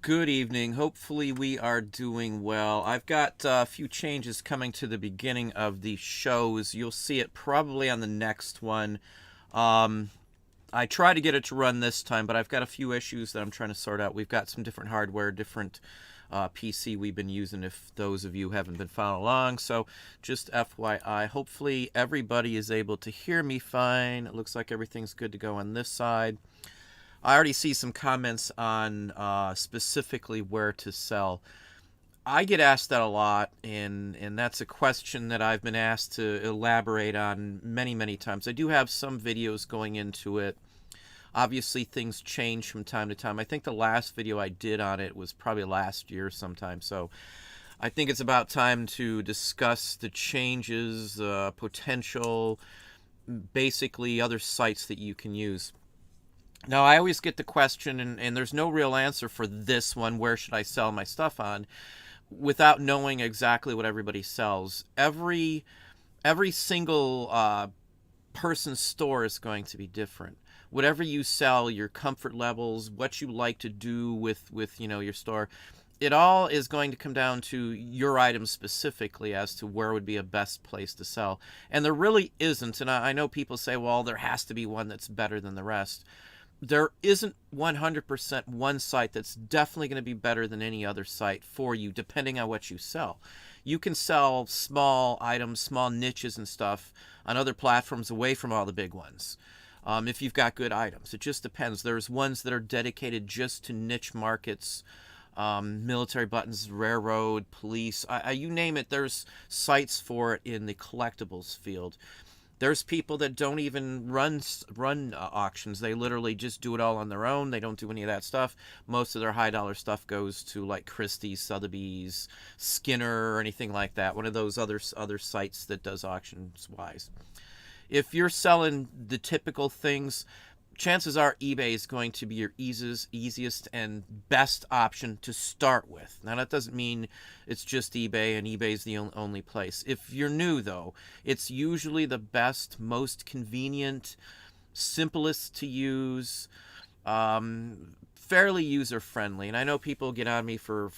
Good evening. Hopefully, we are doing well. I've got a few changes coming to the beginning of the shows. You'll see it probably on the next one. Um, I tried to get it to run this time, but I've got a few issues that I'm trying to sort out. We've got some different hardware, different PC we've been using, if those of you haven't been following along. So, just FYI, hopefully, everybody is able to hear me fine. It looks like everything's good to go on this side. I already see some comments on specifically where to sell. I get asked that a lot, and that's a question that I've been asked to elaborate on many, many times. I do have some videos going into it. Obviously, things change from time to time. I think the last video I did on it was probably last year sometime, so I think it's about time to discuss the changes, potential, basically other sites that you can use. Now, I always get the question, and there's no real answer for this one, where should I sell my stuff on, without knowing exactly what everybody sells. Every single person's store is going to be different. Whatever you sell, your comfort levels, what you like to do with your store, it all is going to come down to your item specifically as to where would be a best place to sell. And there really isn't, and I know people say, well, there has to be one that's better than the rest. There isn't 100% one site that's definitely going to be better than any other site for you, depending on what you sell. You can sell small items, small niches and stuff on other platforms away from all the big ones. If you've got good items, it just depends. There's ones that are dedicated just to niche markets, military buttons, railroad, police, you name it. There's sites for it in the collectibles field. There's people that don't even run auctions. They literally just do it all on their own. They don't do any of that stuff. Most of their high dollar stuff goes to like Christie's, Sotheby's, Skinner, or anything like that. One of those other sites that does auctions wise. If you're selling the typical things, chances are eBay is going to be your easiest and best option to start with. Now, that doesn't mean it's just eBay and eBay is the only place. If you're new, though, it's usually the best, most convenient, simplest to use, fairly user-friendly. And I know people get on me for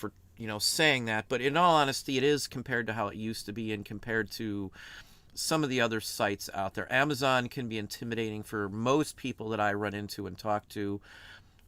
saying that, but in all honesty, it is compared to how it used to be and compared to some of the other sites out there. Amazon can be intimidating for most people that I run into and talk to.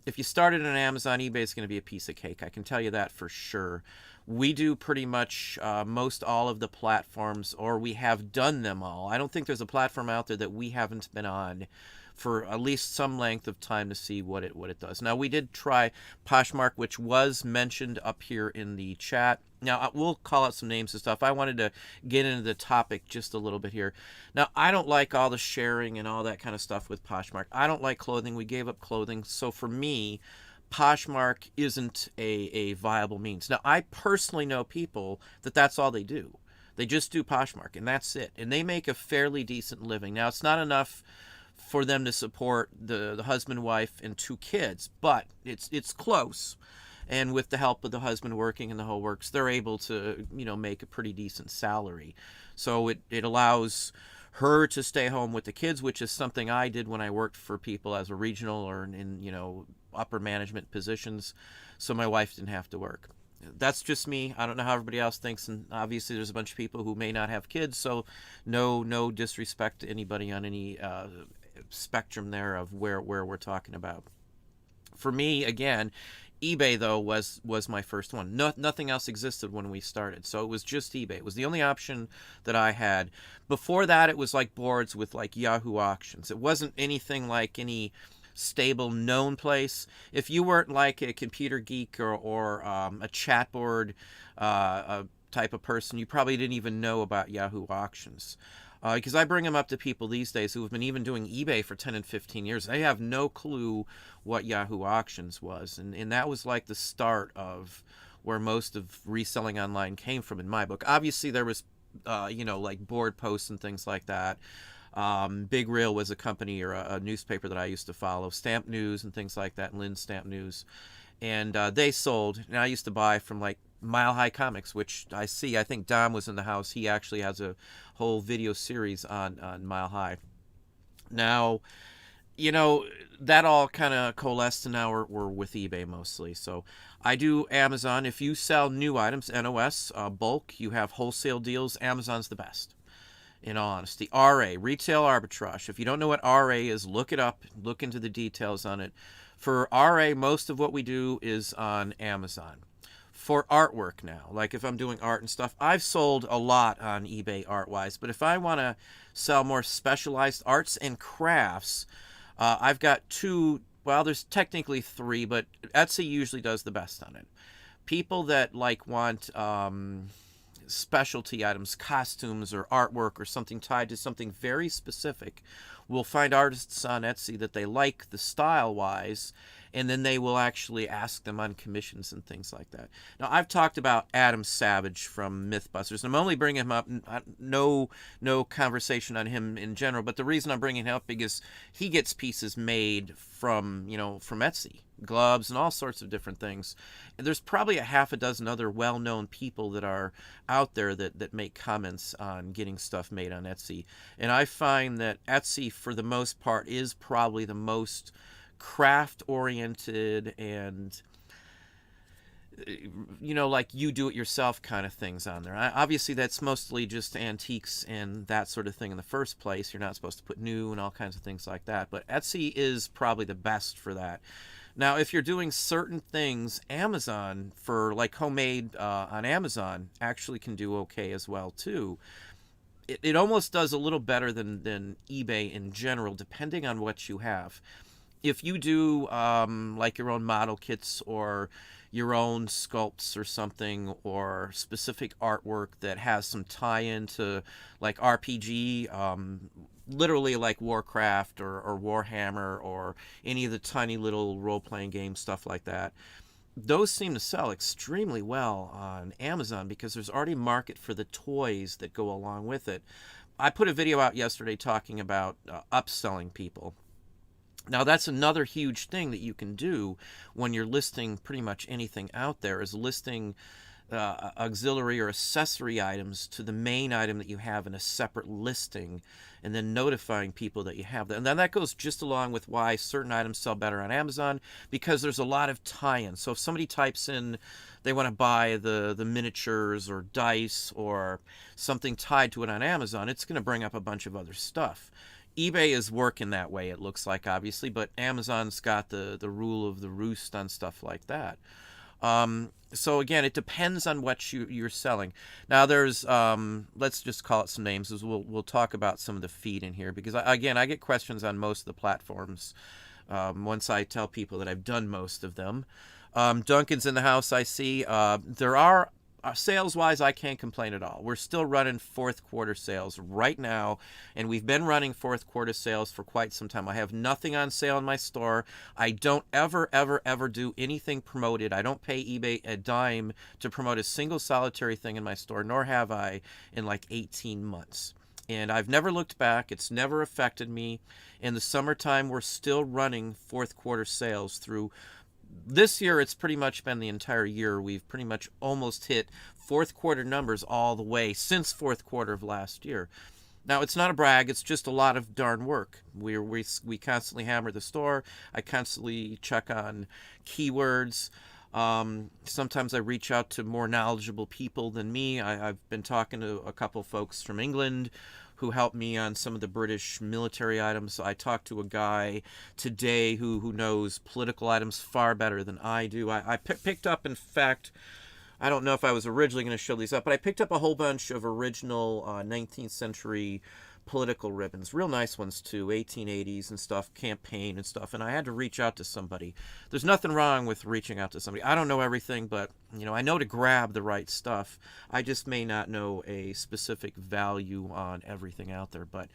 If you started on Amazon, eBay is going to be a piece of cake. I can tell you that for sure. We do pretty much most all of the platforms, or we have done them all. I don't think there's a platform out there that we haven't been on for at least some length of time to see what it does. Now, we did try Poshmark, which was mentioned up here in the chat. Now, we'll call out some names and stuff. I wanted to get into the topic just a little bit here. Now, I don't like all the sharing and all that kind of stuff with Poshmark. I don't like clothing. We gave up clothing. So for me, Poshmark isn't a viable means. Now, I personally know people that's all they do. They just do Poshmark, and that's it. And they make a fairly decent living. Now, it's not enough for them to support the husband, wife, and 2 kids, but it's close. And with the help of the husband working and the whole works, they're able to make a pretty decent salary. So it allows her to stay home with the kids, which is something I did when I worked for people as a regional or in upper management positions. So my wife didn't have to work. That's just me. I don't know how everybody else thinks, and obviously there's a bunch of people who may not have kids, so no disrespect to anybody on any spectrum there of where we're talking about. For me, again, eBay though was my first one. Nothing else existed when we started, so it was just eBay. It was the only option that I had. Before that, it was like boards with like Yahoo auctions. It wasn't anything like any stable known place. If you weren't like a computer geek or a chat board type of person, you probably didn't even know about Yahoo auctions. Because I bring them up to people these days who have been even doing eBay for 10 and 15 years. They have no clue what Yahoo Auctions was. And that was like the start of where most of reselling online came from in my book. Obviously, there was, like board posts and things like that. Big Reel was a company or a newspaper that I used to follow. Stamp News and things like that, Lynn's Stamp News. And they sold. And I used to buy from like Mile High Comics, which I think Dom was in the house. He actually has a whole video series on Mile High. Now, that all kind of coalesced, and now we're with eBay mostly. So I do Amazon. If you sell new items, NOS, bulk, you have wholesale deals, Amazon's the best, in all honesty. RA, retail arbitrage. If you don't know what RA is, look it up, look into the details on it. For RA, most of what we do is on Amazon. For artwork now, like if I'm doing art and stuff, I've sold a lot on eBay art-wise, but if I want to sell more specialized arts and crafts, I've got two, well, there's technically three, but Etsy usually does the best on it. People that like want specialty items, costumes or artwork or something tied to something very specific, will find artists on Etsy that they like the style wise, and then they will actually ask them on commissions and things like that. Now, I've talked about Adam Savage from Mythbusters. I'm only bringing him up, no conversation on him in general, but the reason I'm bringing him up because he gets pieces made from Etsy, gloves and all sorts of different things. And there's probably a half a dozen other well-known people that are out there that make comments on getting stuff made on Etsy. And I find that Etsy, for the most part, is probably the most craft-oriented and like you do it yourself kind of things on there. Obviously, that's mostly just antiques and that sort of thing in the first place. You're not supposed to put new and all kinds of things like that. But Etsy is probably the best for that. Now, if you're doing certain things, Amazon, for like homemade on Amazon, actually can do okay as well, too. It almost does a little better than eBay in general, depending on what you have. If you do like your own model kits or your own sculpts or something, or specific artwork that has some tie-in to like RPG, literally like Warcraft or Warhammer or any of the tiny little role-playing games, stuff like that, those seem to sell extremely well on Amazon because there's already a market for the toys that go along with it. I put a video out yesterday talking about upselling people. Now, that's another huge thing that you can do when you're listing pretty much anything out there, is listing auxiliary or accessory items to the main item that you have in a separate listing, and then notifying people that you have that. And then that goes just along with why certain items sell better on Amazon, because there's a lot of tie-ins. So if somebody types in they want to buy the miniatures or dice or something tied to it on Amazon, it's going to bring up a bunch of other stuff. eBay is working that way, it looks like, obviously, but Amazon's got the rule of the roost on stuff like that. So again, it depends on what you're selling. Now, there's let's just call it some names, as we'll talk about some of the feed in here, because I get questions on most of the platforms once I tell people that I've done most of them. Duncan's in the house, I see. There are sales-wise, I can't complain at all. We're still running fourth quarter sales right now, and we've been running fourth quarter sales for quite some time. I have nothing on sale in my store. I don't ever do anything promoted. I don't pay eBay a dime to promote a single solitary thing in my store, nor have I in like 18 months. And I've never looked back. It's never affected me. In the summertime, we're still running fourth quarter sales through. This year, it's pretty much been the entire year. We've pretty much almost hit fourth quarter numbers all the way since fourth quarter of last year. Now, it's not a brag. It's just a lot of darn work. We constantly hammer the store. I constantly check on keywords. Sometimes I reach out to more knowledgeable people than me. I've been talking to a couple folks from England who helped me on some of the British military items. I talked to a guy today who knows political items far better than I do. I picked up, in fact, I don't know if I was originally going to show these up, but I picked up a whole bunch of original 19th century political ribbons. Real nice ones, too. 1880s and stuff, campaign and stuff. And I had to reach out to somebody. There's nothing wrong with reaching out to somebody. I don't know everything, but I know to grab the right stuff. I just may not know a specific value on everything out there. But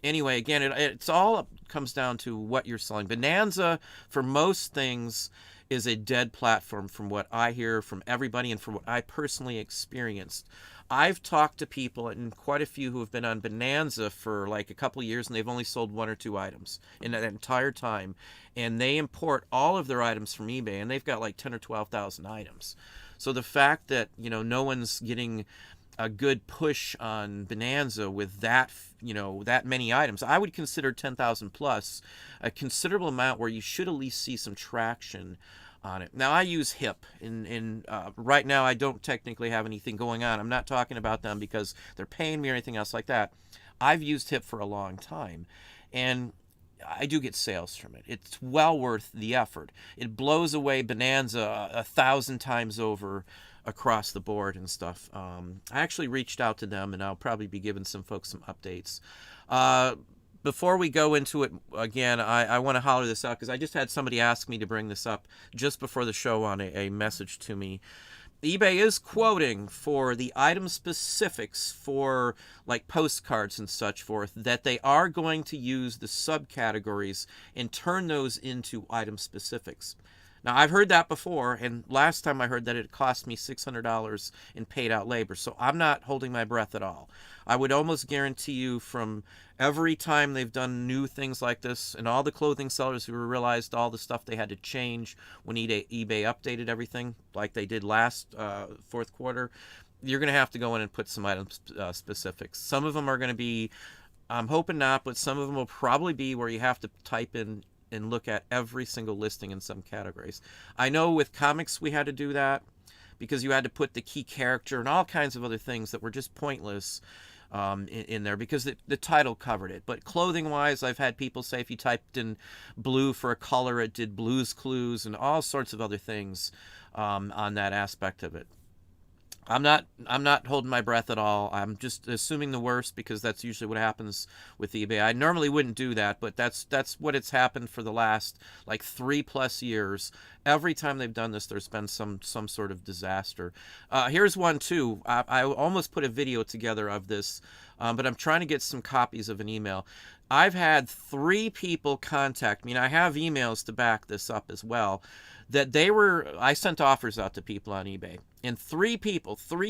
anyway, again, it's all comes down to what you're selling. Bonanza, for most things, is a dead platform from what I hear from everybody and from what I personally experienced. I've talked to people, and quite a few, who have been on Bonanza for like a couple of years, and they've only sold one or two items in that entire time. And they import all of their items from eBay, and they've got like 10 or 12,000 items. So the fact that, no one's getting a good push on Bonanza with that, that many items. I would consider 10,000 plus a considerable amount where you should at least see some traction on it. Now I use HIP, and right now I don't technically have anything going on. I'm not talking about them because they're paying me or anything else like that. I've used HIP for a long time, and I do get sales from it. It's well worth the effort. It blows away Bonanza 1,000 times over across the board and stuff. I actually reached out to them, and I'll probably be giving some folks some updates. Before we go into it again, I want to holler this out because I just had somebody ask me to bring this up just before the show on a message to me. eBay is quoting for the item specifics for like postcards and such forth that they are going to use the subcategories and turn those into item specifics. Now, I've heard that before, and last time I heard that it cost me $600 in paid out labor, so I'm not holding my breath at all. I would almost guarantee you from every time they've done new things like this, and all the clothing sellers who realized all the stuff they had to change when eBay updated everything, like they did last fourth quarter, you're going to have to go in and put some item specifics. Some of them are going to be, I'm hoping not, but some of them will probably be where you have to type in and look at every single listing in some categories. I know with comics we had to do that because you had to put the key character and all kinds of other things that were just pointless in there because the title covered it. But clothing wise, I've had people say if you typed in blue for a color, it did Blue's Clues and all sorts of other things on that aspect of it. I'm not holding my breath at all. I'm just assuming the worst because that's usually what happens with eBay. I normally wouldn't do that, but that's what it's happened for the last like 3+ years. Every time they've done this, there's been some sort of disaster. Here's one too. I almost put a video together of this, but I'm trying to get some copies of an email. I've had 3 people contact me, and I have emails to back this up as well, that I sent offers out to people on eBay. And 3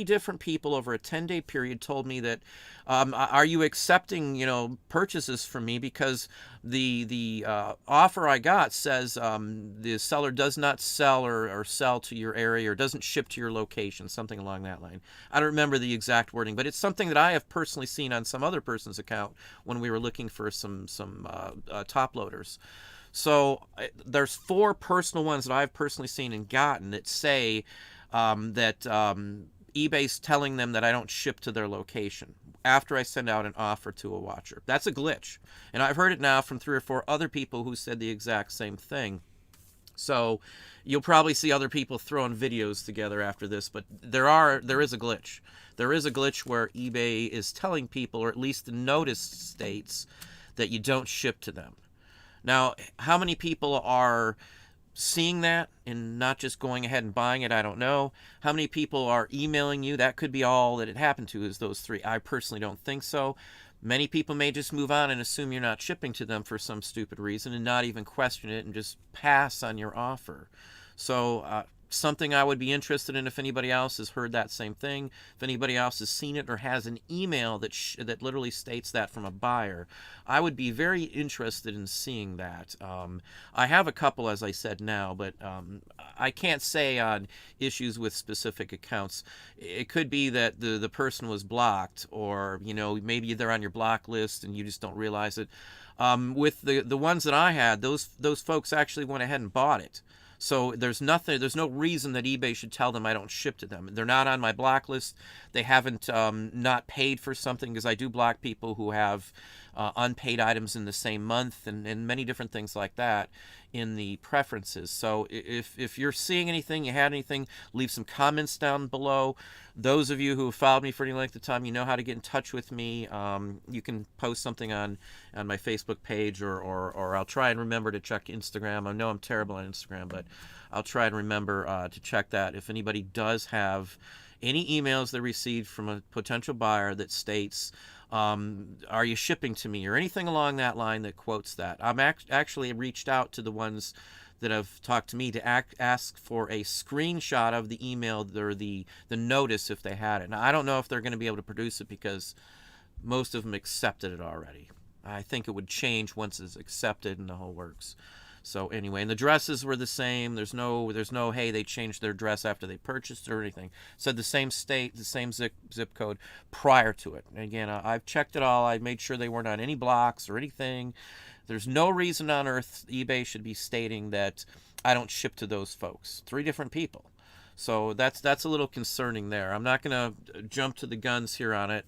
different people over a 10-day period told me that, are you accepting, purchases from me? Because the offer I got says the seller does not sell or sell to your area or doesn't ship to your location, something along that line. I don't remember the exact wording, but it's something that I have personally seen on some other person's account when we were looking for some top loaders. So there's 4 personal ones that I've personally seen and gotten that say that eBay's telling them that I don't ship to their location after I send out an offer to a watcher. That's a glitch. And I've heard it now from 3 or 4 other people who said the exact same thing. So you'll probably see other people throwing videos together after this, but there is a glitch. There is a glitch where eBay is telling people, or at least the notice states, that you don't ship to them. Now, how many people are seeing that and not just going ahead and buying it, I don't know. How many people are emailing you? That could be all that it happened to, is those 3. I personally don't think so. Many people may just move on and assume you're not shipping to them for some stupid reason and not even question it and just pass on your offer. So something I would be interested in if anybody else has heard that same thing, if anybody else has seen it or has an email that literally states that from a buyer, I would be very interested in seeing that. I have a couple, as I said now, but I can't say on issues with specific accounts. It could be that the person was blocked, or maybe they're on your block list and you just don't realize it. With the ones that I had, those folks actually went ahead and bought it. So there's no reason that eBay should tell them I don't ship to them. They're not on my block list. They haven't not paid for something, because I do block people who have unpaid items in the same month and many different things like that in the preferences. So if you're seeing anything, you had anything, leave some comments down below. Those of you who have followed me for any length of time, you know how to get in touch with me. You can post something on my Facebook page, or I'll try and remember to check Instagram. I know I'm terrible on Instagram, but I'll try and remember to check that. If anybody does have any emails they received from a potential buyer that states, are you shipping to me, or anything along that line that quotes that. I'm actually reached out to the ones that have talked to me to ask for a screenshot of the email or the notice if they had it. Now, I don't know if they're going to be able to produce it because most of them accepted it already. I think it would change once it's accepted and the whole works. So anyway, and the dresses were the same. There's no hey, they changed their dress after they purchased or anything. It said the same state, the same zip code prior to it. And again, I've checked it all. I made sure they weren't on any blocks or anything. There's no reason on earth eBay should be stating that I don't ship to those folks. 3 different people. So that's a little concerning there. I'm not going to jump to the guns here on it.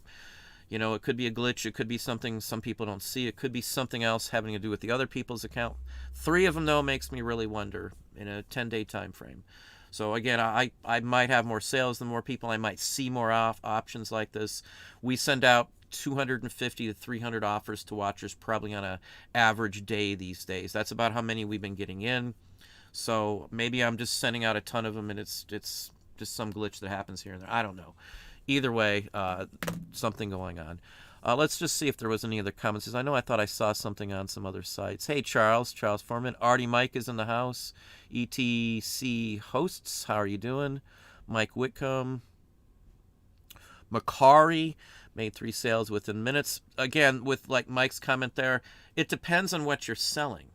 You know, it could be a glitch. It could be something some people don't see. It could be something else having to do with the other people's account. 3 of them, though, makes me really wonder in a 10-day time frame. So again, I might have more sales than more people. I might see more options like this. We send out 250 to 300 offers to watchers probably on an average day these days. That's about how many we've been getting in. So maybe I'm just sending out a ton of them and it's just some glitch that happens here and there. I don't know. Either way, something going on. Let's just see if there was any other comments. I know I thought I saw something on some other sites. Hey, Charles Foreman. Artie Mike is in the house. ETC hosts, how are you doing? Mike Whitcomb. Macari made 3 sales within minutes. Again, with like Mike's comment there, it depends on what you're selling,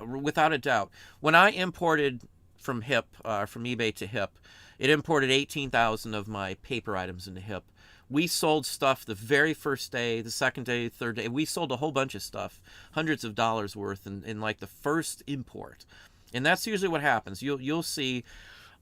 without a doubt. When I imported from from eBay to HIP, it imported 18,000 of my paper items into HIP. We sold stuff the very first day, the second day, third day. We sold a whole bunch of stuff, hundreds of dollars worth in like the first import. And that's usually what happens. You'll see.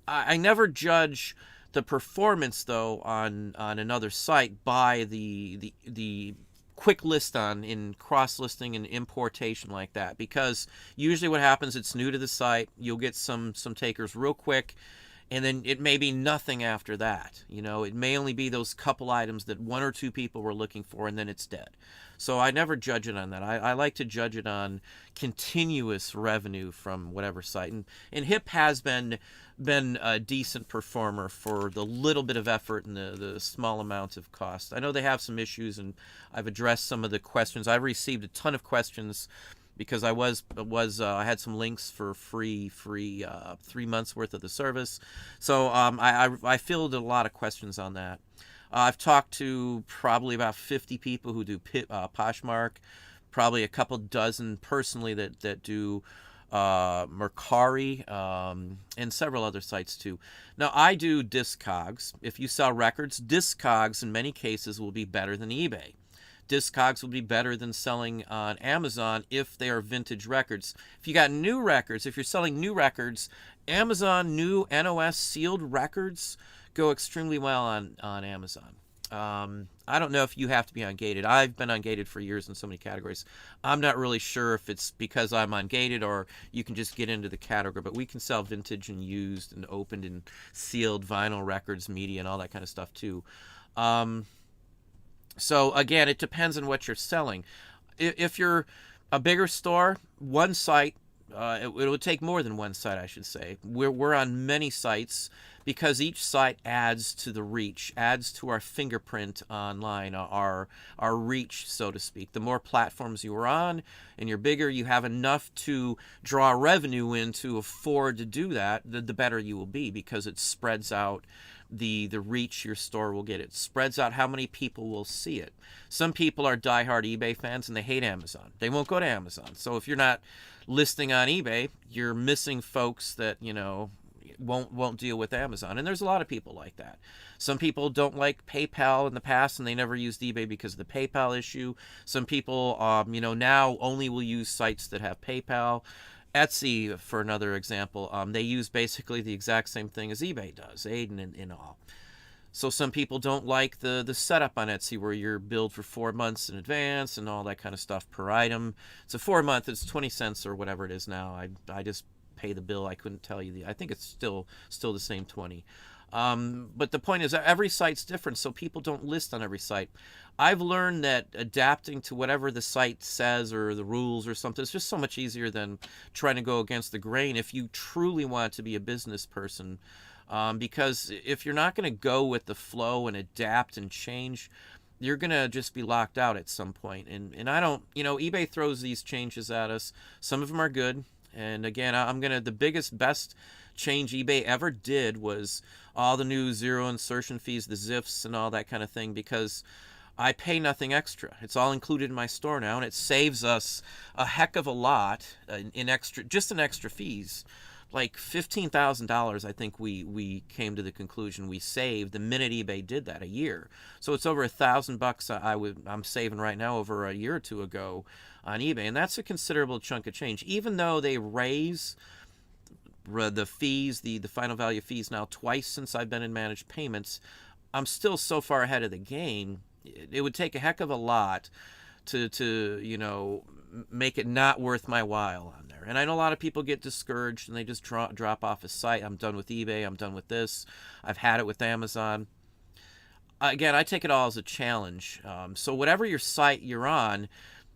I never judge the performance, though, on another site by the quick list in cross listing and importation like that, because usually what happens, it's new to the site. You'll get some takers real quick, and then it may be nothing after that. You know, it may only be those couple items that 1 or 2 people were looking for, and then it's dead. So I never judge it on that. I like to judge it on continuous revenue from whatever site. And HIP has been a decent performer for the little bit of effort and the small amount of cost. I know they have some issues, and I've addressed some of the questions. I've received a ton of questions because I had some links for free 3 months worth of the service. So I fielded a lot of questions on that. I've talked to probably about 50 people who do Poshmark, probably a couple dozen personally that do Mercari, and several other sites too. Now, I do Discogs. If you sell records, Discogs in many cases will be better than eBay. Discogs will be better than selling on Amazon if they are vintage records. If you got new records, if you're selling new records, Amazon new NOS sealed records go extremely well on Amazon. I don't know if you have to be ungated. I've been ungated for years in so many categories. I'm not really sure if it's because I'm ungated or you can just get into the category, but we can sell vintage and used and opened and sealed vinyl records, media, and all that kind of stuff too. So again, it depends on what you're selling. If you're a bigger store, one site, it would take more than one site, I should say. We're on many sites because each site adds to the reach, adds to our fingerprint online, our reach, so to speak. The more platforms you are on and you're bigger, you have enough to draw revenue in to afford to do that, the better you will be, because it spreads out the reach your store will get. It spreads out how many people will see it. Some people are diehard eBay fans and they hate Amazon. They won't go to Amazon. So if you're not listing on eBay, you're missing folks that, you know, won't deal with Amazon. And there's a lot of people like that. Some people don't like PayPal in the past and they never used eBay because of the PayPal issue. Some people, now only will use sites that have PayPal. Etsy, for another example, they use basically the exact same thing as eBay does, Aiden and all. So some people don't like the setup on Etsy where you're billed for 4 months in advance and all that kind of stuff per item. It's a 4 month, it's 20 cents or whatever it is now. I just pay the bill. I couldn't tell you I think it's still the same 20. But the point is that every site's different, so people don't list on every site. I've learned that adapting to whatever the site says or the rules or something is just so much easier than trying to go against the grain if you truly want to be a business person. Because if you're not going to go with the flow and adapt and change, you're going to just be locked out at some point. And I don't, eBay throws these changes at us. Some of them are good. And again, the best change eBay ever did was all the new zero insertion fees, the ZIFs and all that kind of thing, because I pay nothing extra. It's all included in my store now, and it saves us a heck of a lot in extra, just in extra fees. Like $15,000, I think we came to the conclusion we saved the minute eBay did that a year. So it's over $1,000 I'm saving right now over a year or two ago on eBay, and that's a considerable chunk of change. Even though they raise the fees, the final value fees now twice since I've been in managed payments, I'm still so far ahead of the game. It would take a heck of a lot to make it not worth my while on there. And I know a lot of people get discouraged and they just drop off a site. I'm done with eBay. I'm done with this. I've had it with Amazon. Again, I take it all as a challenge. So whatever your site you're on,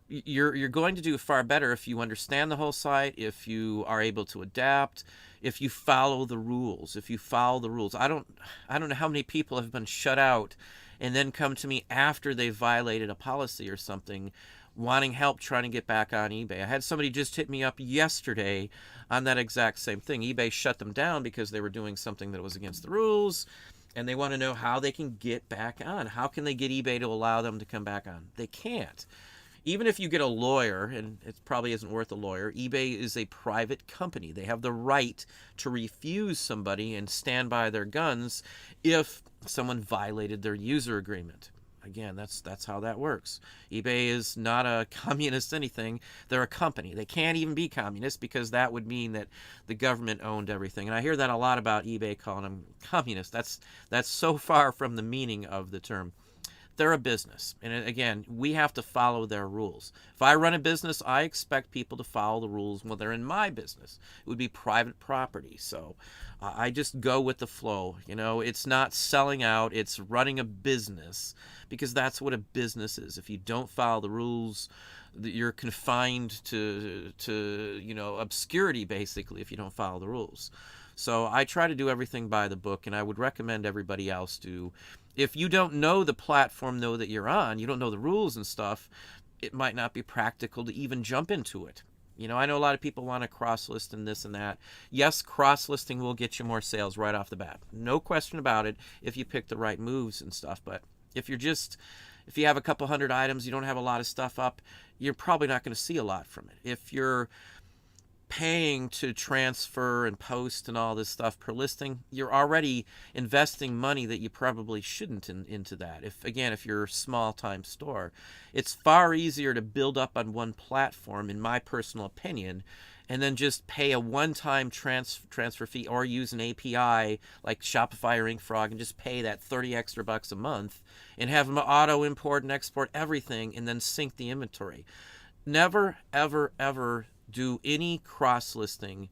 you're going to do far better if you understand the whole site, if you are able to adapt, if you follow the rules. I don't know how many people have been shut out and then come to me after they violated a policy or something, wanting help trying to get back on eBay. I had somebody just hit me up yesterday on that exact same thing. eBay shut them down because they were doing something that was against the rules, and they want to know how they can get back on. How can they get eBay to allow them to come back on? They can't. Even if you get a lawyer, and it probably isn't worth a lawyer, eBay is a private company. They have the right to refuse somebody and stand by their guns if someone violated their user agreement. Again, that's how that works. eBay is not a communist anything. They're a company. They can't even be communist because that would mean that the government owned everything. And I hear that a lot about eBay calling them communist. That's so far from the meaning of the term. They're a business. And again, we have to follow their rules. If I run a business, I expect people to follow the rules when they're in my business. It would be private property. So I just go with the flow. It's not selling out. It's running a business, because that's what a business is. If you don't follow the rules, you're confined to obscurity, basically, if you don't follow the rules. So I try to do everything by the book, and I would recommend everybody else do. If you don't know the platform, though, that you're on, you don't know the rules and stuff, it might not be practical to even jump into it. I know a lot of people want to cross-list and this and that. Yes, cross-listing will get you more sales right off the bat. No question about it if you pick the right moves and stuff. But if you have a couple hundred items, you don't have a lot of stuff up, you're probably not going to see a lot from it. If you're paying to transfer and post and all this stuff per listing, you're already investing money that you probably shouldn't into that. If you're a small time store, it's far easier to build up on one platform, in my personal opinion, and then just pay a one-time transfer fee, or use an API like Shopify or InkFrog and just pay that $30 extra a month and have them auto import and export everything and then sync the inventory. Never, ever, ever do any cross-listing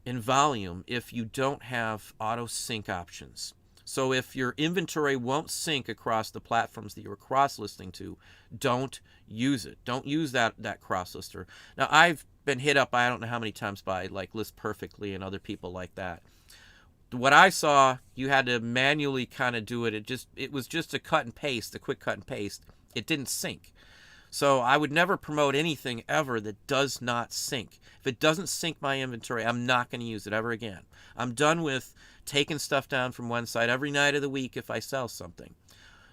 in volume if you don't have auto sync options. So if your inventory won't sync across the platforms that you're cross-listing to, don't use it. Don't use that cross-lister. Now, I've been hit up, I don't know how many times, by like List Perfectly and other people like that. What I saw, you had to manually kind of do it. It was just a cut and paste, a quick cut and paste. It didn't sync. So I would never promote anything ever that does not sync. If it doesn't sync my inventory, I'm not going to use it ever again. I'm done with taking stuff down from one site every night of the week if I sell something.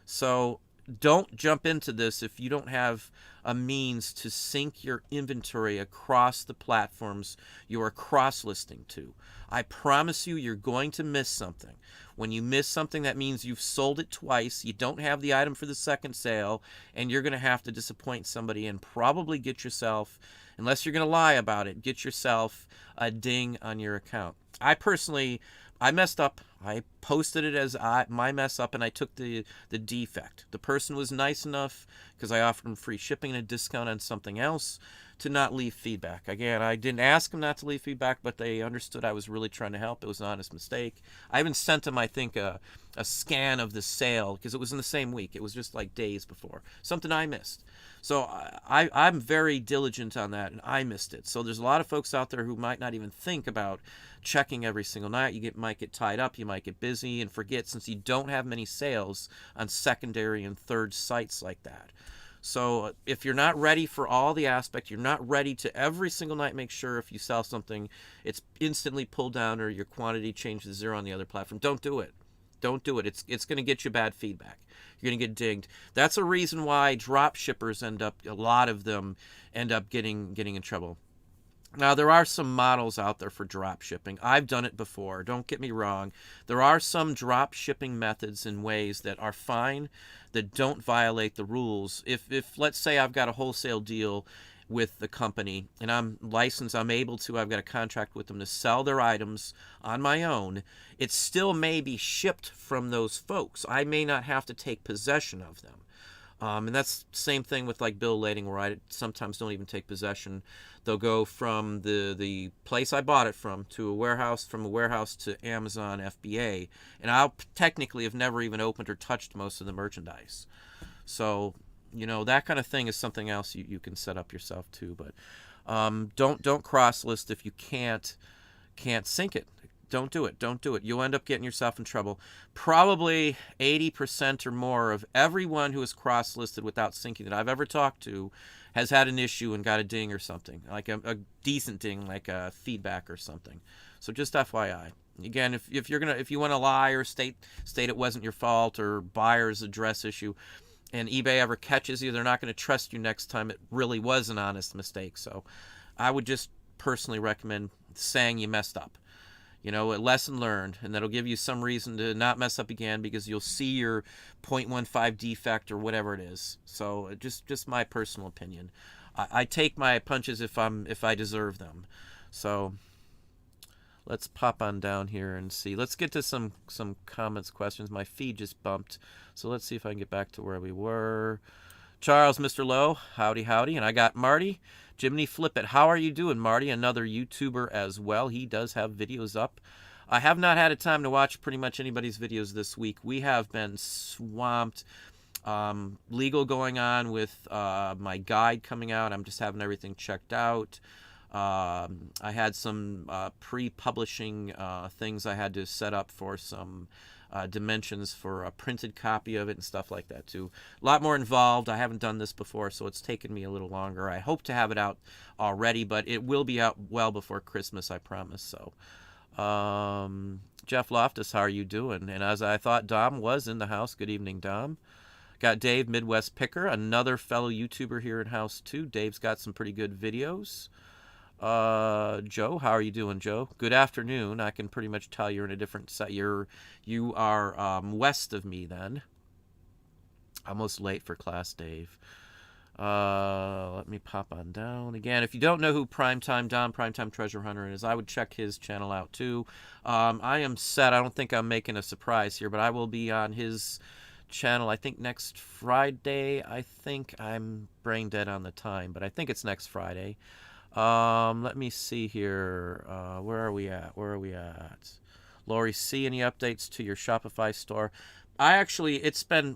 So don't jump into this if you don't have a means to sync your inventory across the platforms you are cross-listing to. I promise you, you're going to miss something. When you miss something, that means you've sold it twice, you don't have the item for the second sale, and you're going to have to disappoint somebody and probably get yourself, unless you're going to lie about it, get yourself a ding on your account. I messed up. I posted it as my mess up, and I took the defect. The person was nice enough, because I offered them free shipping and a discount on something else, to not leave feedback. Again, I didn't ask them not to leave feedback, but they understood I was really trying to help. It was an honest mistake. I even sent them, I think, a scan of the sale, because it was in the same week. It was just like days before. Something I missed. So I'm very diligent on that, and I missed it. So there's a lot of folks out there who might not even think about checking every single night. You might get tied up, you might get busy and forget, since you don't have many sales on secondary and third sites like that. So if you're not ready for all the aspect, you're not ready to every single night make sure if you sell something, it's instantly pulled down or your quantity changes to zero on the other platform, don't do it. Don't do it. It's going to get you bad feedback. You're going to get dinged. That's a reason why drop shippers a lot of them end up getting in trouble. Now, there are some models out there for drop shipping. I've done it before. Don't get me wrong. There are some drop shipping methods and ways that are fine, that don't violate the rules. If let's say I've got a wholesale deal with the company and I'm licensed, I've got a contract with them to sell their items on my own, it still may be shipped from those folks. I may not have to take possession of them. And that's the same thing with like bill of lading, where I sometimes don't even take possession. They'll go from the place I bought it from to a warehouse, from a warehouse to Amazon FBA, and I'll technically have never even opened or touched most of the merchandise. So, that kind of thing is something else you can set up yourself too. But don't cross list if you can't sync it. Don't do it. Don't do it. You'll end up getting yourself in trouble. Probably 80% or more of everyone who is cross-listed without syncing that I've ever talked to has had an issue and got a ding or something, like a decent ding, like a feedback or something. So just FYI. Again, if you want to lie or state it wasn't your fault, or buyer's address issue, and eBay ever catches you, they're not going to trust you next time it really was an honest mistake. So I would just personally recommend saying you messed up. A lesson learned, and that'll give you some reason to not mess up again, because you'll see your 0.15 defect or whatever it is. So just my personal opinion. I take my punches if I deserve them. So let's pop on down here and see. Let's get to some comments, questions. My feed just bumped, so let's see if I can get back to where we were. Charles, Mr. Lowe, howdy. And I got Marty. Jiminy Flip It. How are you doing, Marty? Another YouTuber as well. He does have videos up. I have not had a time to watch pretty much anybody's videos this week. We have been swamped. Legal going on with my guide coming out. I'm just having everything checked out. I had some pre-publishing things I had to set up for some dimensions for a printed copy of it and stuff like that too. A lot more involved. I haven't done this before, so it's taken me a little longer. I hope to have it out already, but it will be out well before Christmas, I promise. So Jeff Loftus, how are you doing? And as I thought, Dom was in the house. Good evening, Dom. Got Dave, Midwest Picker, another fellow YouTuber here in house too. Dave's got some pretty good videos. Joe, how are you doing, Joe? Good afternoon. I can pretty much tell you're in a different set. You are west of me then. Almost late for class, Dave. Let me pop on down again. If you don't know who Primetime Don, Primetime Treasure Hunter is, I would check his channel out too. I am set. I don't think I'm making a surprise here, but I will be on his channel, I think next Friday. I think I'm brain dead on the time, but I think it's next Friday. Let me see here. Where are we at? Lori C, any updates to your Shopify store?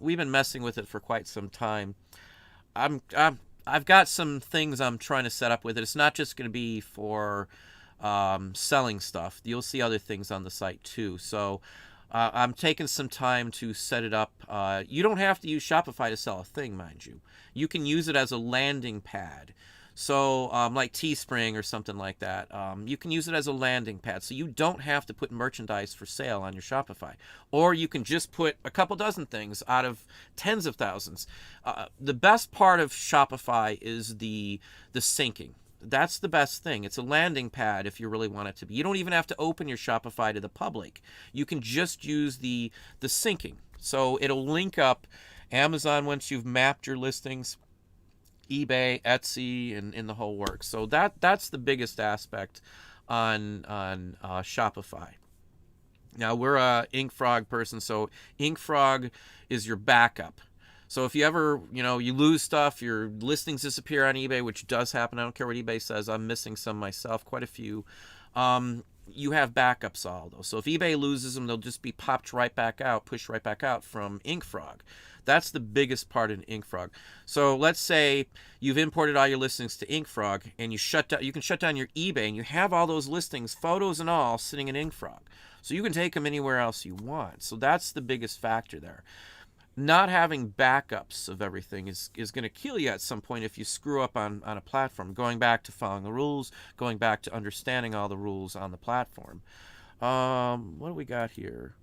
We've been messing with it for quite some time. I've got some things I'm trying to set up with it. It's not just going to be for selling stuff. You'll see other things on the site too. So I'm taking some time to set it up. You don't have to use Shopify to sell a thing, mind you. You can use it as a landing pad. So like Teespring or something like that, you can use it as a landing pad. So you don't have to put merchandise for sale on your Shopify. Or you can just put a couple dozen things out of tens of thousands. The best part of Shopify is the syncing. That's the best thing. It's a landing pad if you really want it to be. You don't even have to open your Shopify to the public. You can just use the syncing. So it'll link up Amazon once you've mapped your listings, eBay, Etsy, and the whole works. So that's the biggest aspect on Shopify. Now, we're a InkFrog person, so InkFrog is your backup. So if you ever, you lose stuff, your listings disappear on eBay, which does happen. I don't care what eBay says. I'm missing some myself, quite a few. You have backups all those. So if eBay loses them, they'll just be popped right back out, pushed right back out from InkFrog. That's the biggest part in InkFrog. So let's say you've imported all your listings to InkFrog, and you can shut down your eBay, and you have all those listings, photos and all, sitting in InkFrog. So you can take them anywhere else you want. So that's the biggest factor there. Not having backups of everything is going to kill you at some point if you screw up on a platform. Going back to following the rules, going back to understanding all the rules on the platform. What do we got here?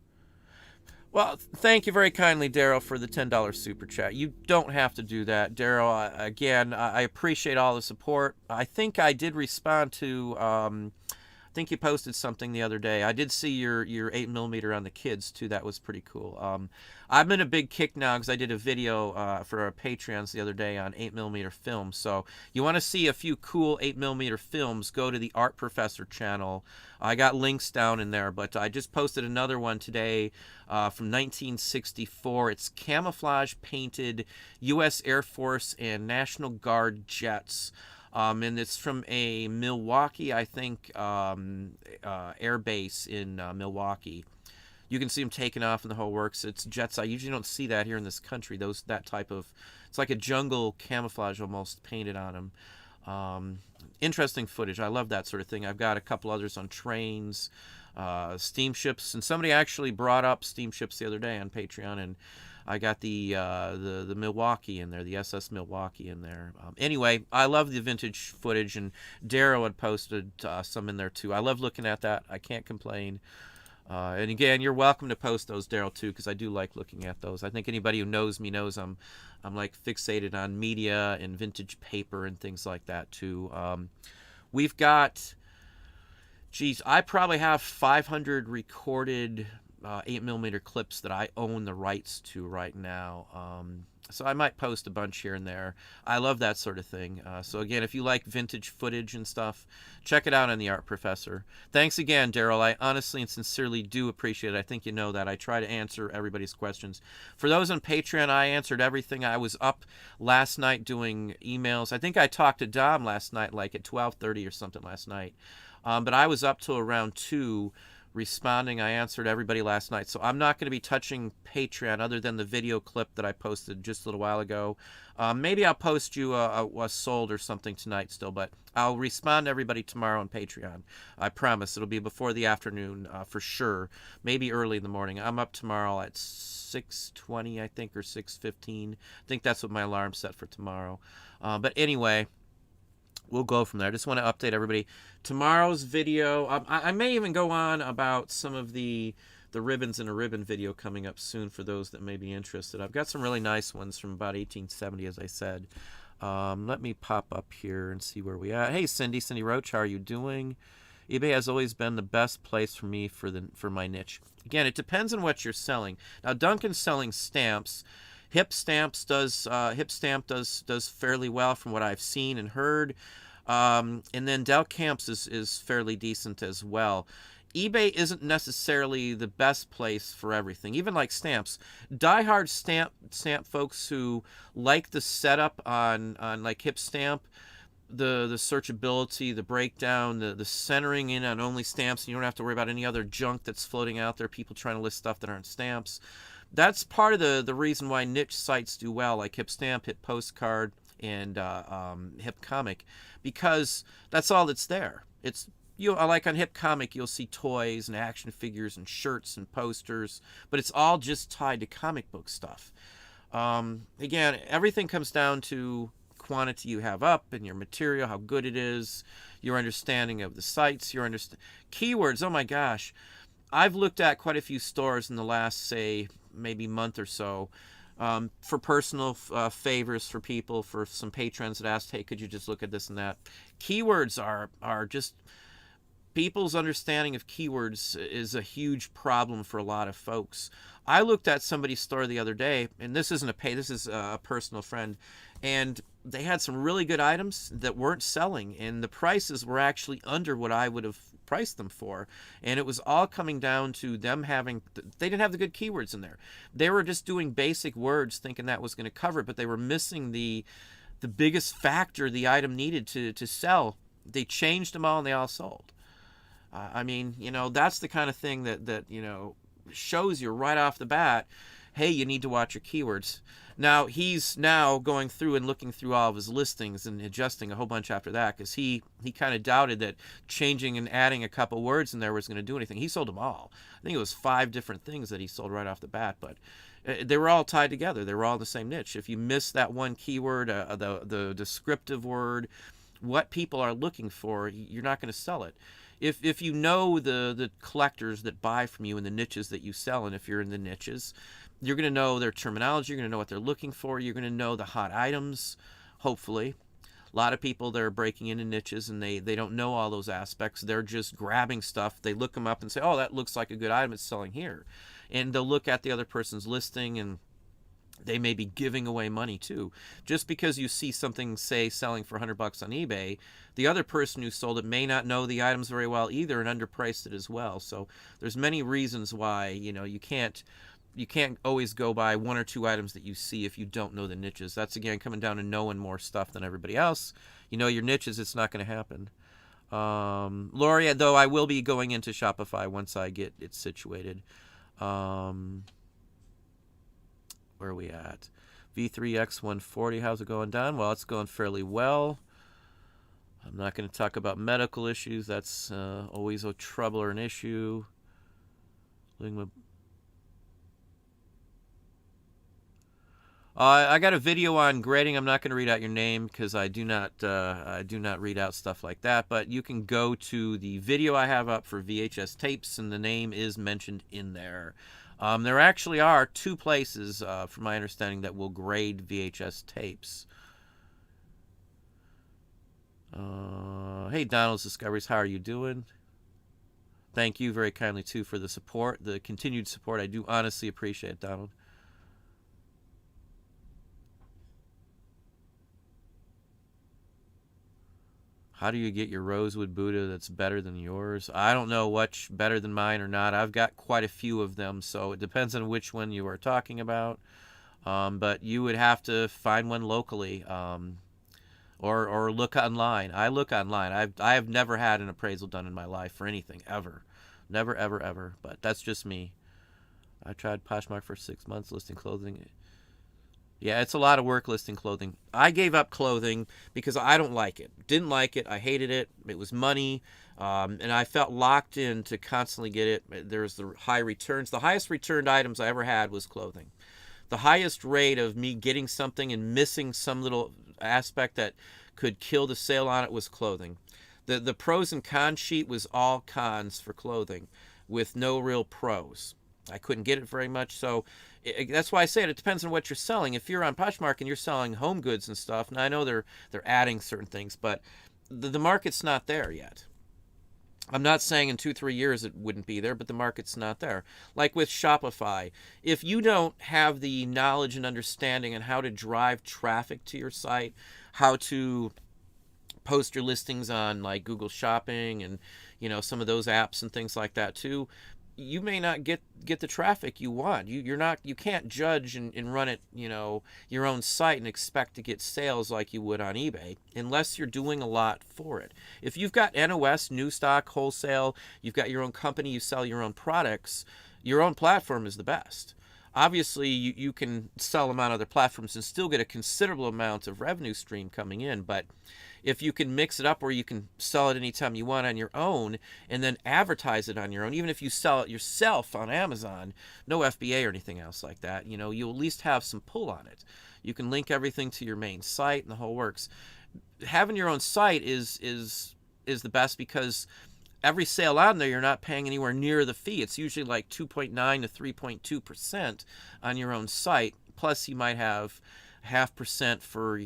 Well, thank you very kindly, Daryl, for the $10 super chat. You don't have to do that, Daryl. Again, I appreciate all the support. I think I did respond to. I think you posted something the other day. I did see your 8mm on the kids too. That was pretty cool. I'm in a big kick now because I did a video for our Patreons the other day on 8mm film. So you want to see a few cool 8mm films, go to the Art Professor channel. I got links down in there, but I just posted another one today from 1964. It's camouflage painted U.S. Air Force and National Guard jets. And it's from a Milwaukee, I think, air base in Milwaukee. You can see them taking off in the whole works. It's jets. I usually don't see that here in this country. That type of, it's like a jungle camouflage almost painted on them. Interesting footage. I love that sort of thing. I've got a couple others on trains, steamships, and somebody actually brought up steamships the other day on Patreon, and I got the Milwaukee in there, the SS Milwaukee in there. Anyway, I love the vintage footage, and Daryl had posted some in there too. I love looking at that. I can't complain. And again, you're welcome to post those, Daryl, too, because I do like looking at those. I think anybody who knows me knows I'm like fixated on media and vintage paper and things like that too. We've got, geez, I probably have 500 recorded 8mm clips that I own the rights to right now. So I might post a bunch here and there. I love that sort of thing. So again, if you like vintage footage and stuff, check it out on the Art Professor. Thanks again, Daryl. I honestly and sincerely do appreciate it. I think you know that. I try to answer everybody's questions. For those on Patreon, I answered everything. I was up last night doing emails. I think I talked to Dom last night, like at 12:30 or something last night. But I was up till around 2 responding. I answered everybody last night, so I'm not going to be touching Patreon other than the video clip that I posted just a little while ago. Maybe I'll post you a sold or something tonight still, but I'll respond to everybody tomorrow on Patreon. I promise. It'll be before the afternoon for sure, maybe early in the morning. I'm up tomorrow at 6:20, I think, or 6:15. I think that's what my alarm's set for tomorrow. But anyway, we'll go from there. I just want to update everybody. Tomorrow's video, I may even go on about some of the ribbons in a ribbon video coming up soon for those that may be interested. I've got some really nice ones from about 1870, as I said. Let me pop up here and see where we are. Hey, Cindy Roach, how are you doing? eBay has always been the best place for me for my niche. Again, it depends on what you're selling. Now, Duncan's selling stamps. Hipstamp does fairly well from what I've seen and heard. And then Del Camps is fairly decent as well. eBay isn't necessarily the best place for everything, even like stamps. Diehard stamp folks who like the setup on like Hipstamp, the searchability, the breakdown, the centering in on only stamps, and you don't have to worry about any other junk that's floating out there, people trying to list stuff that aren't stamps. That's part of the reason why niche sites do well, like Hipstamp, Hip Postcard, and Hip Comic, because that's all that's there. It's like on Hip Comic, you'll see toys and action figures and shirts and posters, but it's all just tied to comic book stuff. Again, everything comes down to quantity you have up and your material, how good it is, your understanding of the sites, your keywords. Oh my gosh, I've looked at quite a few stores in the last, say, maybe month or so, for personal favors for people, for some patrons that asked, hey, could you just look at this and that. Keywords are just, people's understanding of keywords is a huge problem for a lot of folks. I looked at somebody's store the other day, and this isn't this is a personal friend, and they had some really good items that weren't selling, and the prices were actually under what I would have priced them for. And it was all coming down to them they didn't have the good keywords in there. They were just doing basic words thinking that was going to cover it, but they were missing the biggest factor the item needed to sell. They changed them all and they all sold. I mean, that's the kind of thing that shows you right off the bat, hey, you need to watch your keywords. Now, he's now going through and looking through all of his listings and adjusting a whole bunch after that, because he kind of doubted that changing and adding a couple words in there was going to do anything. He sold them all. I think it was 5 different things that he sold right off the bat, but they were all tied together. They were all in the same niche. If you miss that one keyword, the descriptive word, what people are looking for, you're not going to sell it. if you know the collectors that buy from you and the niches that you sell, and if you're in the niches, you're going to know their terminology, you're going to know what they're looking for, you're going to know the hot items, hopefully. A lot of people, they're breaking into niches and they don't know all those aspects. They're just grabbing stuff. They look them up and say, oh, that looks like a good item, it's selling here. And they'll look at the other person's listing, and they may be giving away money too. Just because you see something, say, selling for $100 on eBay, the other person who sold it may not know the items very well either and underpriced it as well. So there's many reasons why, you can't always go by one or two items that you see if you don't know the niches. That's, again, coming down to knowing more stuff than everybody else. You know your niches, it's not going to happen. Lori, though, I will be going into Shopify once I get it situated. Where are we at? V3X140, how's it going, Don? Well, it's going fairly well. I'm not going to talk about medical issues. That's always a trouble or an issue. I got a video on grading. I'm not going to read out your name because I do not read out stuff like that. But you can go to the video I have up for VHS tapes, and the name is mentioned in there. There actually are two places, from my understanding, that will grade VHS tapes. Hey, Donald's Discoveries, how are you doing? Thank you very kindly, too, for the support, the continued support. I do honestly appreciate it, Donald. How do you get your rosewood Buddha that's better than yours? I don't know what's better than mine or not. I've got quite a few of them, so it depends on which one you are talking about. But you would have to find one locally, or look online. I look online. I have never had an appraisal done in my life for anything, ever. Never, ever, ever. But that's just me. I tried Poshmark for 6 months listing clothing. Yeah, it's a lot of work listing clothing. I gave up clothing because I don't like it. Didn't like it. I hated it. It was money. And I felt locked in to constantly get it. There's the high returns. The highest returned items I ever had was clothing. The highest rate of me getting something and missing some little aspect that could kill the sale on it was clothing. The pros and cons sheet was all cons for clothing with no real pros. I couldn't get it very much, so that's why I say it depends on what you're selling. If you're on Poshmark and you're selling home goods and stuff, and I know they're adding certain things, but the market's not there yet. I'm not saying in 2-3 years it wouldn't be there, but the market's not there. Like with Shopify, if you don't have the knowledge and understanding on how to drive traffic to your site, how to post your listings on like Google Shopping and some of those apps and things like that too, you may not get the traffic you want. You can't judge and run it, your own site and expect to get sales like you would on eBay unless you're doing a lot for it. If you've got NOS, new stock, wholesale, you've got your own company, you sell your own products, your own platform is the best. Obviously, you can sell them on other platforms and still get a considerable amount of revenue stream coming in, but if you can mix it up where you can sell it anytime you want on your own and then advertise it on your own, even if you sell it yourself on Amazon, no FBA or anything else like that, you'll at least have some pull on it. You can link everything to your main site and the whole works. Having your own site is the best because every sale on there, you're not paying anywhere near the fee. It's usually like 2.9 to 3.2% on your own site. Plus, you might have 0.5% for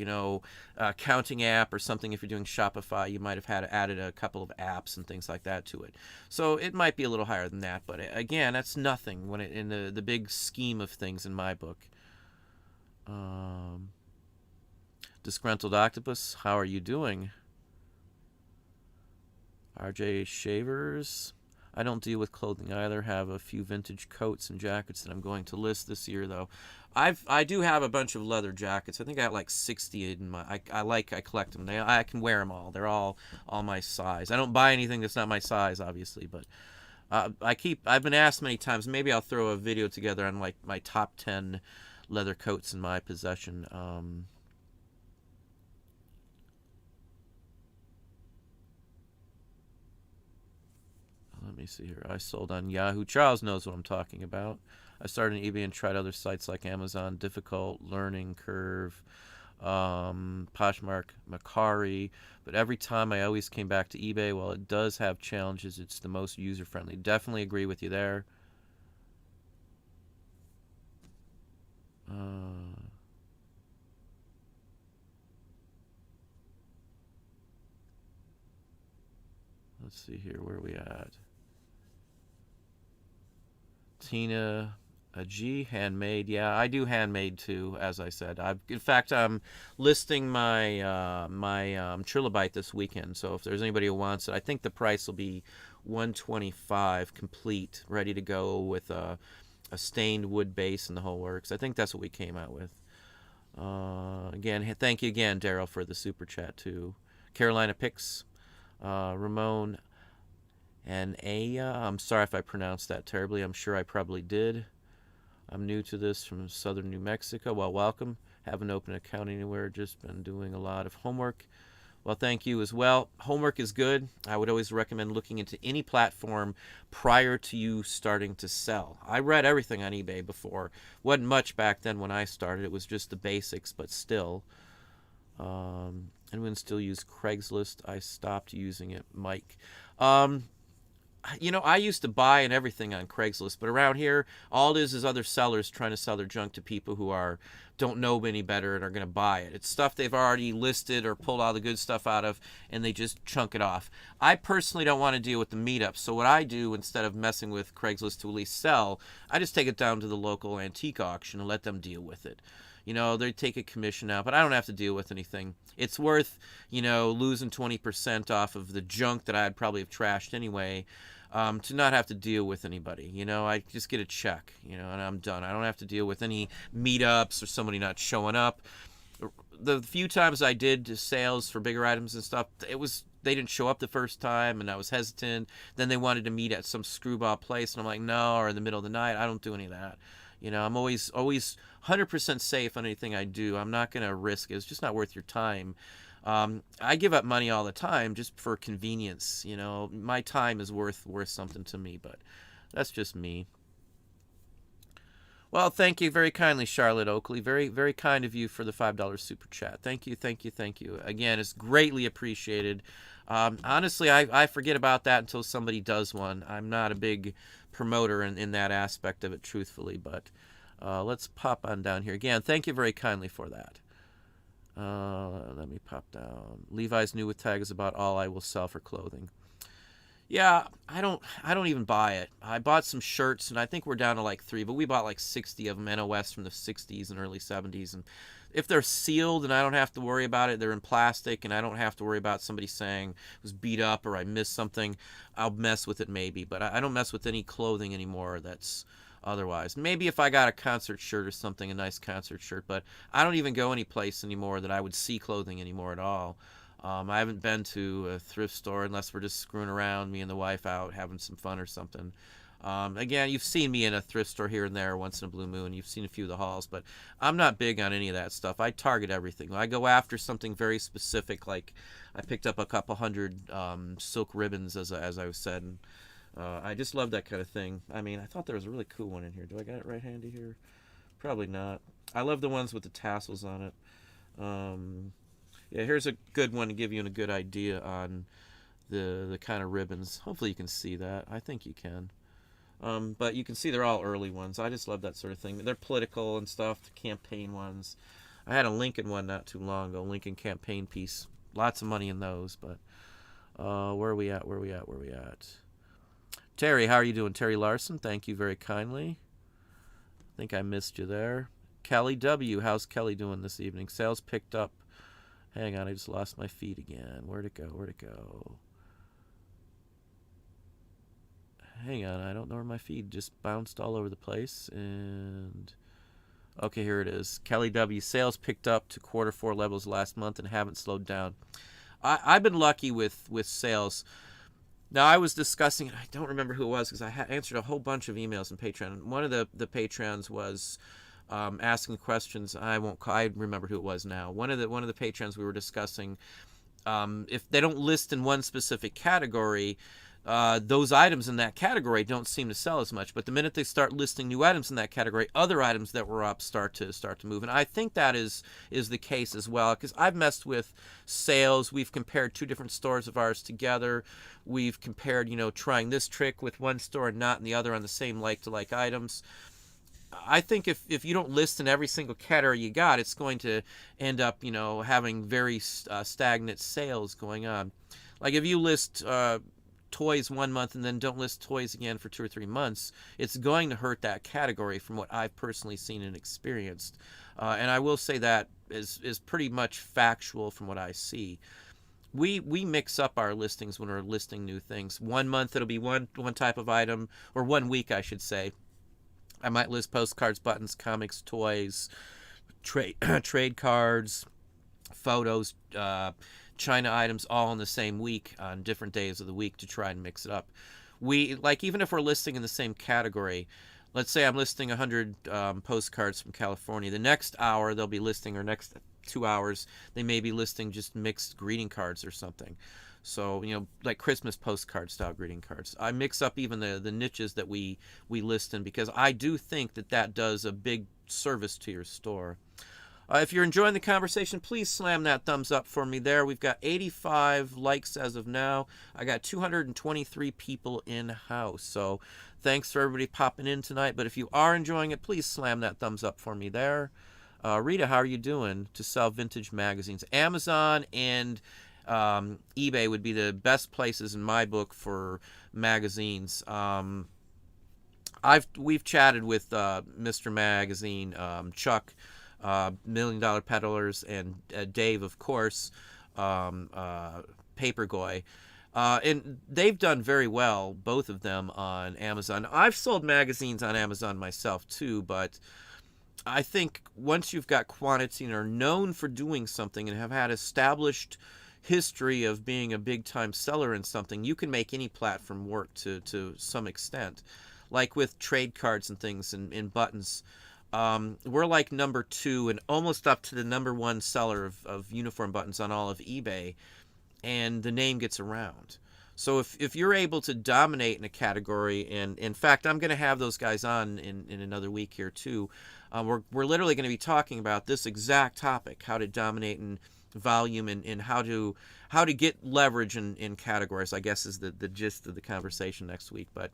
accounting app or something. If you're doing Shopify, you might have added a couple of apps and things like that to it. So it might be a little higher than that, but again, that's nothing when in the big scheme of things in my book. Disgruntled Octopus, how are you doing? RJ Shavers, I don't deal with clothing either. Have a few vintage coats and jackets that I'm going to list this year, though. I do have a bunch of leather jackets. I think I have like 60 in my. I collect them. I can wear them all. They're all my size. I don't buy anything that's not my size, obviously, but I've been asked many times. Maybe I'll throw a video together on like my top 10 leather coats in my possession. Let me see here. I sold on Yahoo. Charles knows what I'm talking about. I started on eBay and tried other sites like Amazon. Difficult learning curve. Poshmark, Macari, but every time I always came back to eBay. While it does have challenges, it's the most user-friendly. Definitely agree with you there. Let's see here, where are we at? Tina, a G, handmade. Yeah, I do handmade too, as I said. In fact, I'm listing my trilobite this weekend. So if there's anybody who wants it, I think the price will be $125 complete, ready to go with a stained wood base and the whole works. I think that's what we came out with. Again, thank you again, Daryl, for the super chat too. Carolina Picks, Ramon, and Aya. I'm sorry if I pronounced that terribly. I'm sure I probably did. I'm new to this from southern New Mexico. Well, welcome. Haven't opened an account anywhere. Just been doing a lot of homework. Well, thank you as well. Homework is good. I would always recommend looking into any platform prior to you starting to sell. I read everything on eBay before. Wasn't much back then when I started. It was just the basics, but still. Anyone still use Craigslist? I stopped using it, Mike. I used to buy and everything on Craigslist, but around here, all it is other sellers trying to sell their junk to people who don't know any better and are going to buy it. It's stuff they've already listed or pulled all the good stuff out of, and they just chunk it off. I personally don't want to deal with the meetups, so what I do, instead of messing with Craigslist to at least sell, I just take it down to the local antique auction and let them deal with it. They take a commission out, but I don't have to deal with anything. It's worth, losing 20% off of the junk that I'd probably have trashed anyway, to not have to deal with anybody. I just get a check, and I'm done. I don't have to deal with any meetups or somebody not showing up. The few times I did sales for bigger items and stuff, they didn't show up the first time, and I was hesitant. Then they wanted to meet at some screwball place, and I'm like, no, or in the middle of the night. I don't do any of that. I'm always 100% safe on anything I do. I'm not going to risk it. It's just not worth your time. I give up money all the time just for convenience. My time is worth something to me, but that's just me. Well, thank you very kindly, Charlotte Oakley. Very, very kind of you for the $5 super chat. Thank you, thank you, thank you. Again, it's greatly appreciated. Honestly, I forget about that until somebody does one. I'm not a big promoter in that aspect of it, truthfully, but let's pop on down here. Again, thank you very kindly for that. Let me pop down. Levi's new with tag is about all I will sell for clothing. Yeah, I don't even buy it. I bought some shirts, and I think we're down to like 3, but we bought like 60 of them, NOS from the 60s and early 70s, and if they're sealed and I don't have to worry about it, they're in plastic, and I don't have to worry about somebody saying it was beat up or I missed something, I'll mess with it maybe, but I don't mess with any clothing anymore that's otherwise. Maybe if I got a concert shirt or something, a nice concert shirt, but I don't even go any place anymore that I would see clothing anymore at all. I haven't been to a thrift store unless we're just screwing around, me and the wife out having some fun or something. Again, you've seen me in a thrift store here and there once in a blue moon. You've seen a few of the hauls, but I'm not big on any of that stuff. I target everything. I go after something very specific, like I picked up a couple hundred silk ribbons, as I said, and I just love that kind of thing. I mean, I thought there was a really cool one in here. Do I got it right handy here? Probably not. I love the ones with the tassels on it. Yeah, here's a good one to give you a good idea on the kind of ribbons. Hopefully you can see that. I think you can. But you can see they're all early ones. I just love that sort of thing. They're political and stuff, the campaign ones. I had a Lincoln one not too long ago, Lincoln campaign piece. Lots of money in those, but where are we at? Terry, how are you doing? Terry Larson, thank you very kindly. I think I missed you there. Kelly W., how's Kelly doing this evening? Sales picked up. Hang on, I just lost my feed again. Where'd it go? Hang on, I don't know where my feed just bounced all over the place. And okay, here it is. Kelly W. Sales picked up to Q4 levels last month and haven't slowed down. I've been lucky with sales. Now, I was discussing, I don't remember who it was because I answered a whole bunch of emails on Patreon. One of the Patreons was asking questions. I remember who it was now. One of the patrons we were discussing, if they don't list in one specific category, those items in that category don't seem to sell as much. But the minute they start listing new items in that category, other items that were up start to move. And I think that is the case as well, because I've messed with sales. We've compared two different stores of ours together. We've compared, trying this trick with one store and not in the other on the same like-to-like items. I think if you don't list in every single category you got, it's going to end up, having very stagnant sales going on. Like if you list toys one month and then don't list toys again for 2 or 3 months, it's going to hurt that category from what I've personally seen and experienced. And I will say that is pretty much factual from what I see. We mix up our listings when we're listing new things. 1 month it'll be one type of item, or 1 week I should say. I might list postcards, buttons, comics, toys, trade cards, photos, China items, all in the same week on different days of the week to try and mix it up. Even if we're listing in the same category, let's say I'm listing 100 postcards from California. The next hour they'll be listing, or next 2 hours, they may be listing just mixed greeting cards or something. So, like Christmas postcard style greeting cards. I mix up even the niches that we list in, because I do think that does a big service to your store. If you're enjoying the conversation, please slam that thumbs up for me there. We've got 85 likes as of now. I got 223 people in-house. So thanks for everybody popping in tonight. But if you are enjoying it, please slam that thumbs up for me there. Rita, how are you doing to sell vintage magazines? Amazon and eBay would be the best places in my book for magazines. We've chatted with Mr. Magazine, Chuck, $1 Million Peddlers, and Dave, of course, Papergoy. And they've done very well, both of them, on Amazon. I've sold magazines on Amazon myself too, but I think once you've got quantity and are known for doing something and have had established history of being a big-time seller in something, you can make any platform work to some extent. Like with trade cards and things and buttons, we're like number 2 and almost up to the number 1 seller of uniform buttons on all of eBay, and the name gets around. So if you're able to dominate in a category, and in fact, I'm going to have those guys on in another week here too. We're literally going to be talking about this exact topic, how to dominate in volume and how to get leverage in categories, I guess, is the gist of the conversation next week. But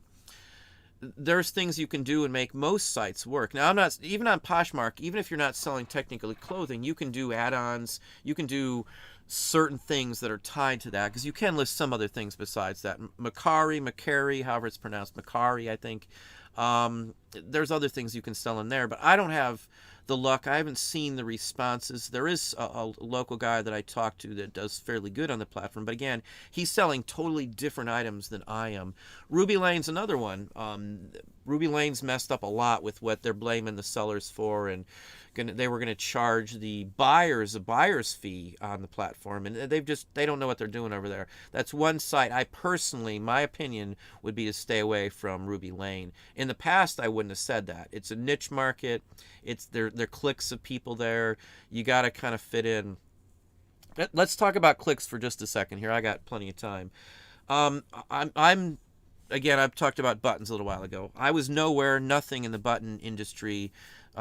there's things you can do and make most sites work. Now, I'm not, even on Poshmark, even if you're not selling technically clothing, you can do add-ons, you can do certain things that are tied to that, because you can list some other things besides that. Macari, however it's pronounced, Macari, I think. There's other things you can sell in there, but I don't have the luck. I haven't seen the responses. There is a local guy that I talked to that does fairly good on the platform, but again, he's selling totally different items than I am. Ruby Lane's another one. Ruby Lane's messed up a lot with what they're blaming the sellers for, and they were going to charge the buyers a buyer's fee on the platform, and they don't know what they're doing over there. That's one site I personally, my opinion would be to stay away from Ruby Lane. In the past, I wouldn't have said that. It's a niche market. It's there clicks of people there. You got to kind of fit in. Let's talk about clicks for just a second here. I got plenty of time. Again, I've talked about buttons a little while ago. I was nothing in the button industry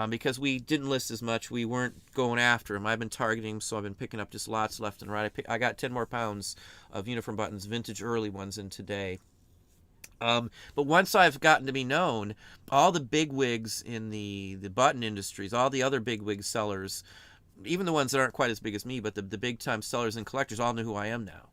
because we didn't list as much. We weren't going after them. I've been targeting, so I've been picking up just lots left and right. I got 10 more pounds of uniform buttons, vintage early ones in today. But once I've gotten to be known, all the bigwigs in the button industries, all the other bigwig sellers, even the ones that aren't quite as big as me, but the big-time sellers and collectors all know who I am now.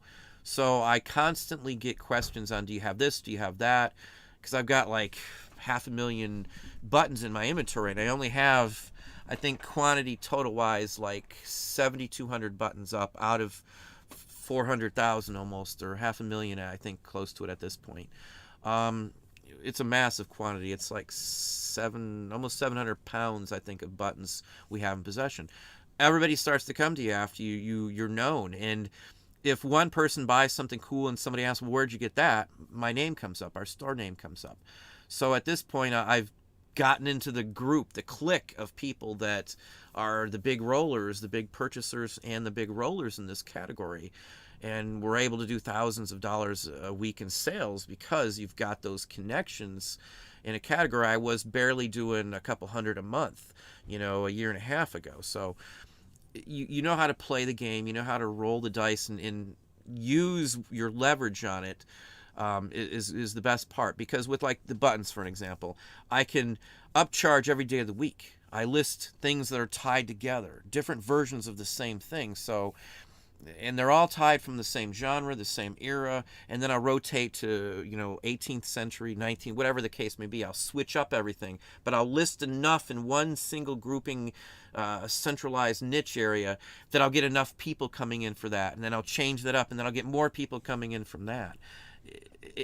So I constantly get questions on, do you have this, do you have that? Because I've got like 500,000 buttons in my inventory, and I only have, I think, quantity total-wise, like 7,200 buttons up out of 400,000 almost, or 500,000, I think, close to it at this point. It's a massive quantity. It's like almost 700 pounds, I think, of buttons we have in possession. Everybody starts to come to you after you're known, and if one person buys something cool and somebody asks, well, where'd you get that? My name comes up. Our store name comes up. So at this point, I've gotten into the group, the clique of people that are the big rollers, the big purchasers, and the big rollers in this category. and we're able to do thousands of dollars a week in sales because you've got those connections in a category I was barely doing a couple hundred a month, a year and a half ago. So you know how to play the game, you know how to roll the dice and use your leverage on it. Is the best part, because with like the buttons, for an example, I can upcharge every day of the week. I list things that are tied together, different versions of the same thing. So, and they're all tied from the same genre, the same era, and then I'll rotate to 18th century, 19th, whatever the case may be. I'll switch up everything, but I'll list enough in one single grouping, centralized niche area, that I'll get enough people coming in for that, and then I'll change that up, and then I'll get more people coming in from that.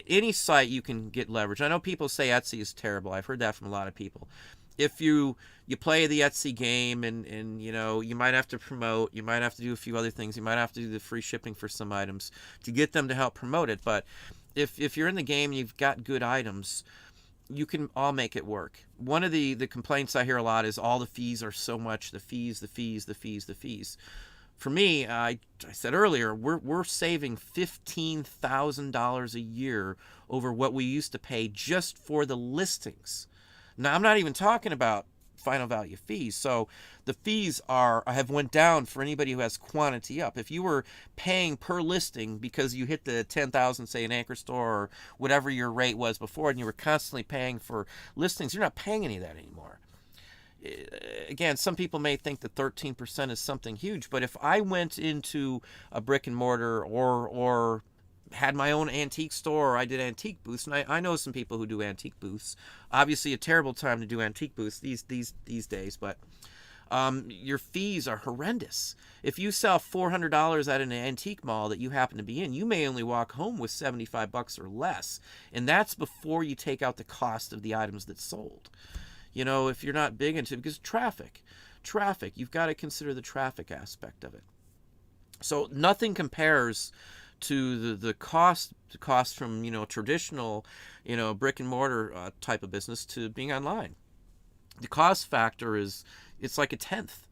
Any site you can get leverage. I know people say Etsy is terrible. I've heard that from a lot of people. If you play the Etsy game and you might have to promote, you might have to do a few other things, you might have to do the free shipping for some items to get them to help promote it. But if you're in the game and you've got good items, you can all make it work. One of the complaints I hear a lot is all the fees are so much, the fees. For me, I said earlier, we're saving $15,000 a year over what we used to pay just for the listings. Now, I'm not even talking about final value fees. So the fees have went down for anybody who has quantity up. If you were paying per listing because you hit the 10,000, say an Anchor Store or whatever your rate was before, and you were constantly paying for listings, you're not paying any of that anymore. Again, some people may think that 13% is something huge, but if I went into a brick and mortar or had my own antique store, or I did antique booths, and I know some people who do antique booths. Obviously a terrible time to do antique booths these days, but your fees are horrendous. If you sell $400 at an antique mall that you happen to be in, you may only walk home with $75 or less, and that's before you take out the cost of the items that sold. If you're not big into it, because traffic, you've got to consider the traffic aspect of it. So nothing compares to the cost from traditional brick and mortar type of business to being online. The cost factor it's like a tenth.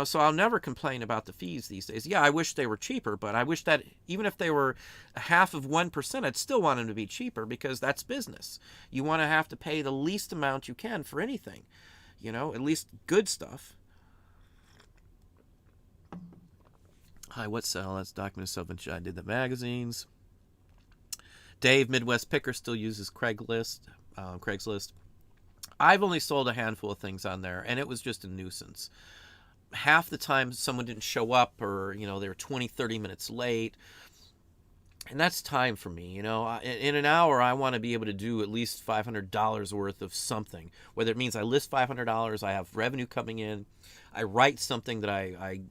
So I'll never complain about the fees these days. Yeah, I wish they were cheaper, but I wish that even if they were a half of 1%, I'd still want them to be cheaper, because that's business. You want to have to pay the least amount you can for anything, at least good stuff. Hi, what's sell? That's documented self-insure. I did the magazines. Dave, Midwest Picker, still uses Craigslist. I've only sold a handful of things on there, and it was just a nuisance. Half the time someone didn't show up, or they were 20-30 minutes late, and that's time for me. In an hour I want to be able to do at least $500 worth of something, whether it means I list $500, I have revenue coming in, I write something that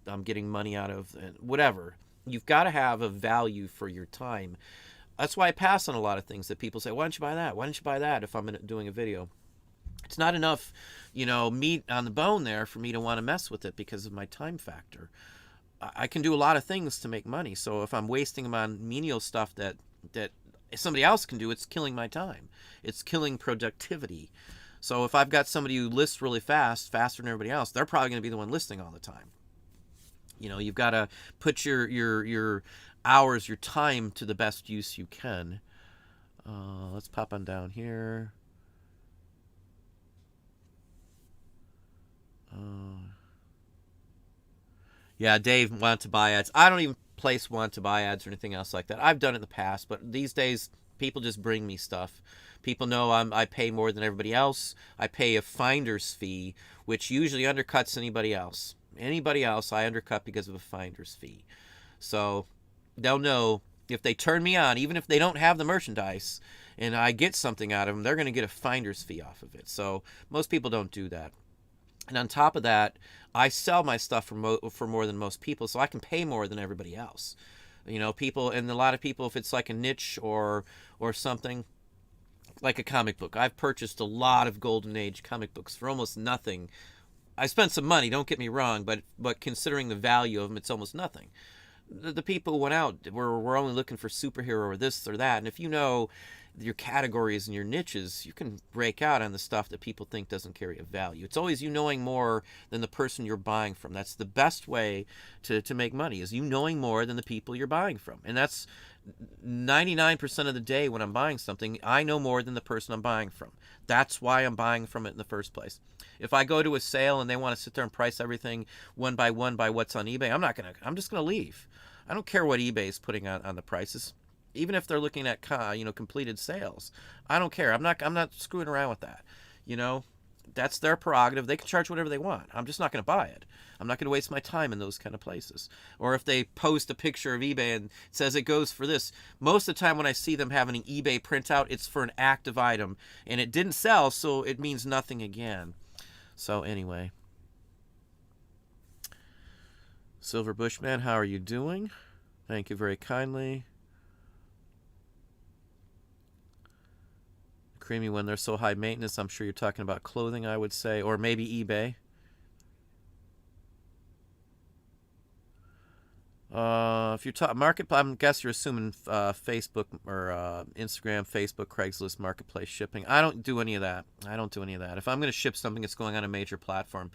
I'm getting money out of, and whatever. You've got to have a value for your time. That's why I pass on a lot of things that people say, why don't you buy that, why don't you buy that, if I'm doing a video. It's not enough, meat on the bone there for me to want to mess with it because of my time factor. I can do a lot of things to make money. So if I'm wasting them on menial stuff that somebody else can do, it's killing my time. It's killing productivity. So if I've got somebody who lists really fast, faster than everybody else, they're probably going to be the one listing all the time. You've got to put your hours, your time to the best use you can. Let's pop on down here. Yeah, Dave, want to buy ads. I don't even place want to buy ads or anything else like that. I've done it in the past, but these days people just bring me stuff. People know I pay more than everybody else. I pay a finder's fee, which usually undercuts anybody else. Anybody else I undercut because of a finder's fee. So they'll know if they turn me on, even if they don't have the merchandise, and I get something out of them, they're going to get a finder's fee off of it. So most people don't do that. And on top of that, I sell my stuff for more than most people, so I can pay more than everybody else. People, and a lot of people, if it's like a niche or something, like a comic book. I've purchased a lot of Golden Age comic books for almost nothing. I spent some money, don't get me wrong, but considering the value of them, it's almost nothing. The people who went out were only looking for superhero or this or that, and if your categories and your niches, you can break out on the stuff that people think doesn't carry a value. It's always you knowing more than the person you're buying from. That's the best way to make money, is you knowing more than the people you're buying from. And that's 99% of the day when I'm buying something, I know more than the person I'm buying from. That's why I'm buying from it in the first place. If I go to a sale and they want to sit there and price everything one by what's on eBay, I'm just gonna leave. I don't care what eBay is putting on the prices. Even if they're looking at completed sales, I don't care. I'm not screwing around with that. That's their prerogative. They can charge whatever they want. I'm just not going to buy it. I'm not going to waste my time in those kind of places. Or if they post a picture of eBay and says it goes for this, most of the time when I see them having an eBay printout, it's for an active item and it didn't sell, so it means nothing again. So anyway, Silver Bushman, how are you doing? Thank you very kindly. Creamy, when they're so high maintenance, I'm sure you're talking about clothing, I would say, or maybe eBay. If you're talking marketplace, I guess you're assuming Facebook or Instagram, Facebook, Craigslist, marketplace shipping. I don't do any of that. If I'm going to ship something, it's going on a major platform.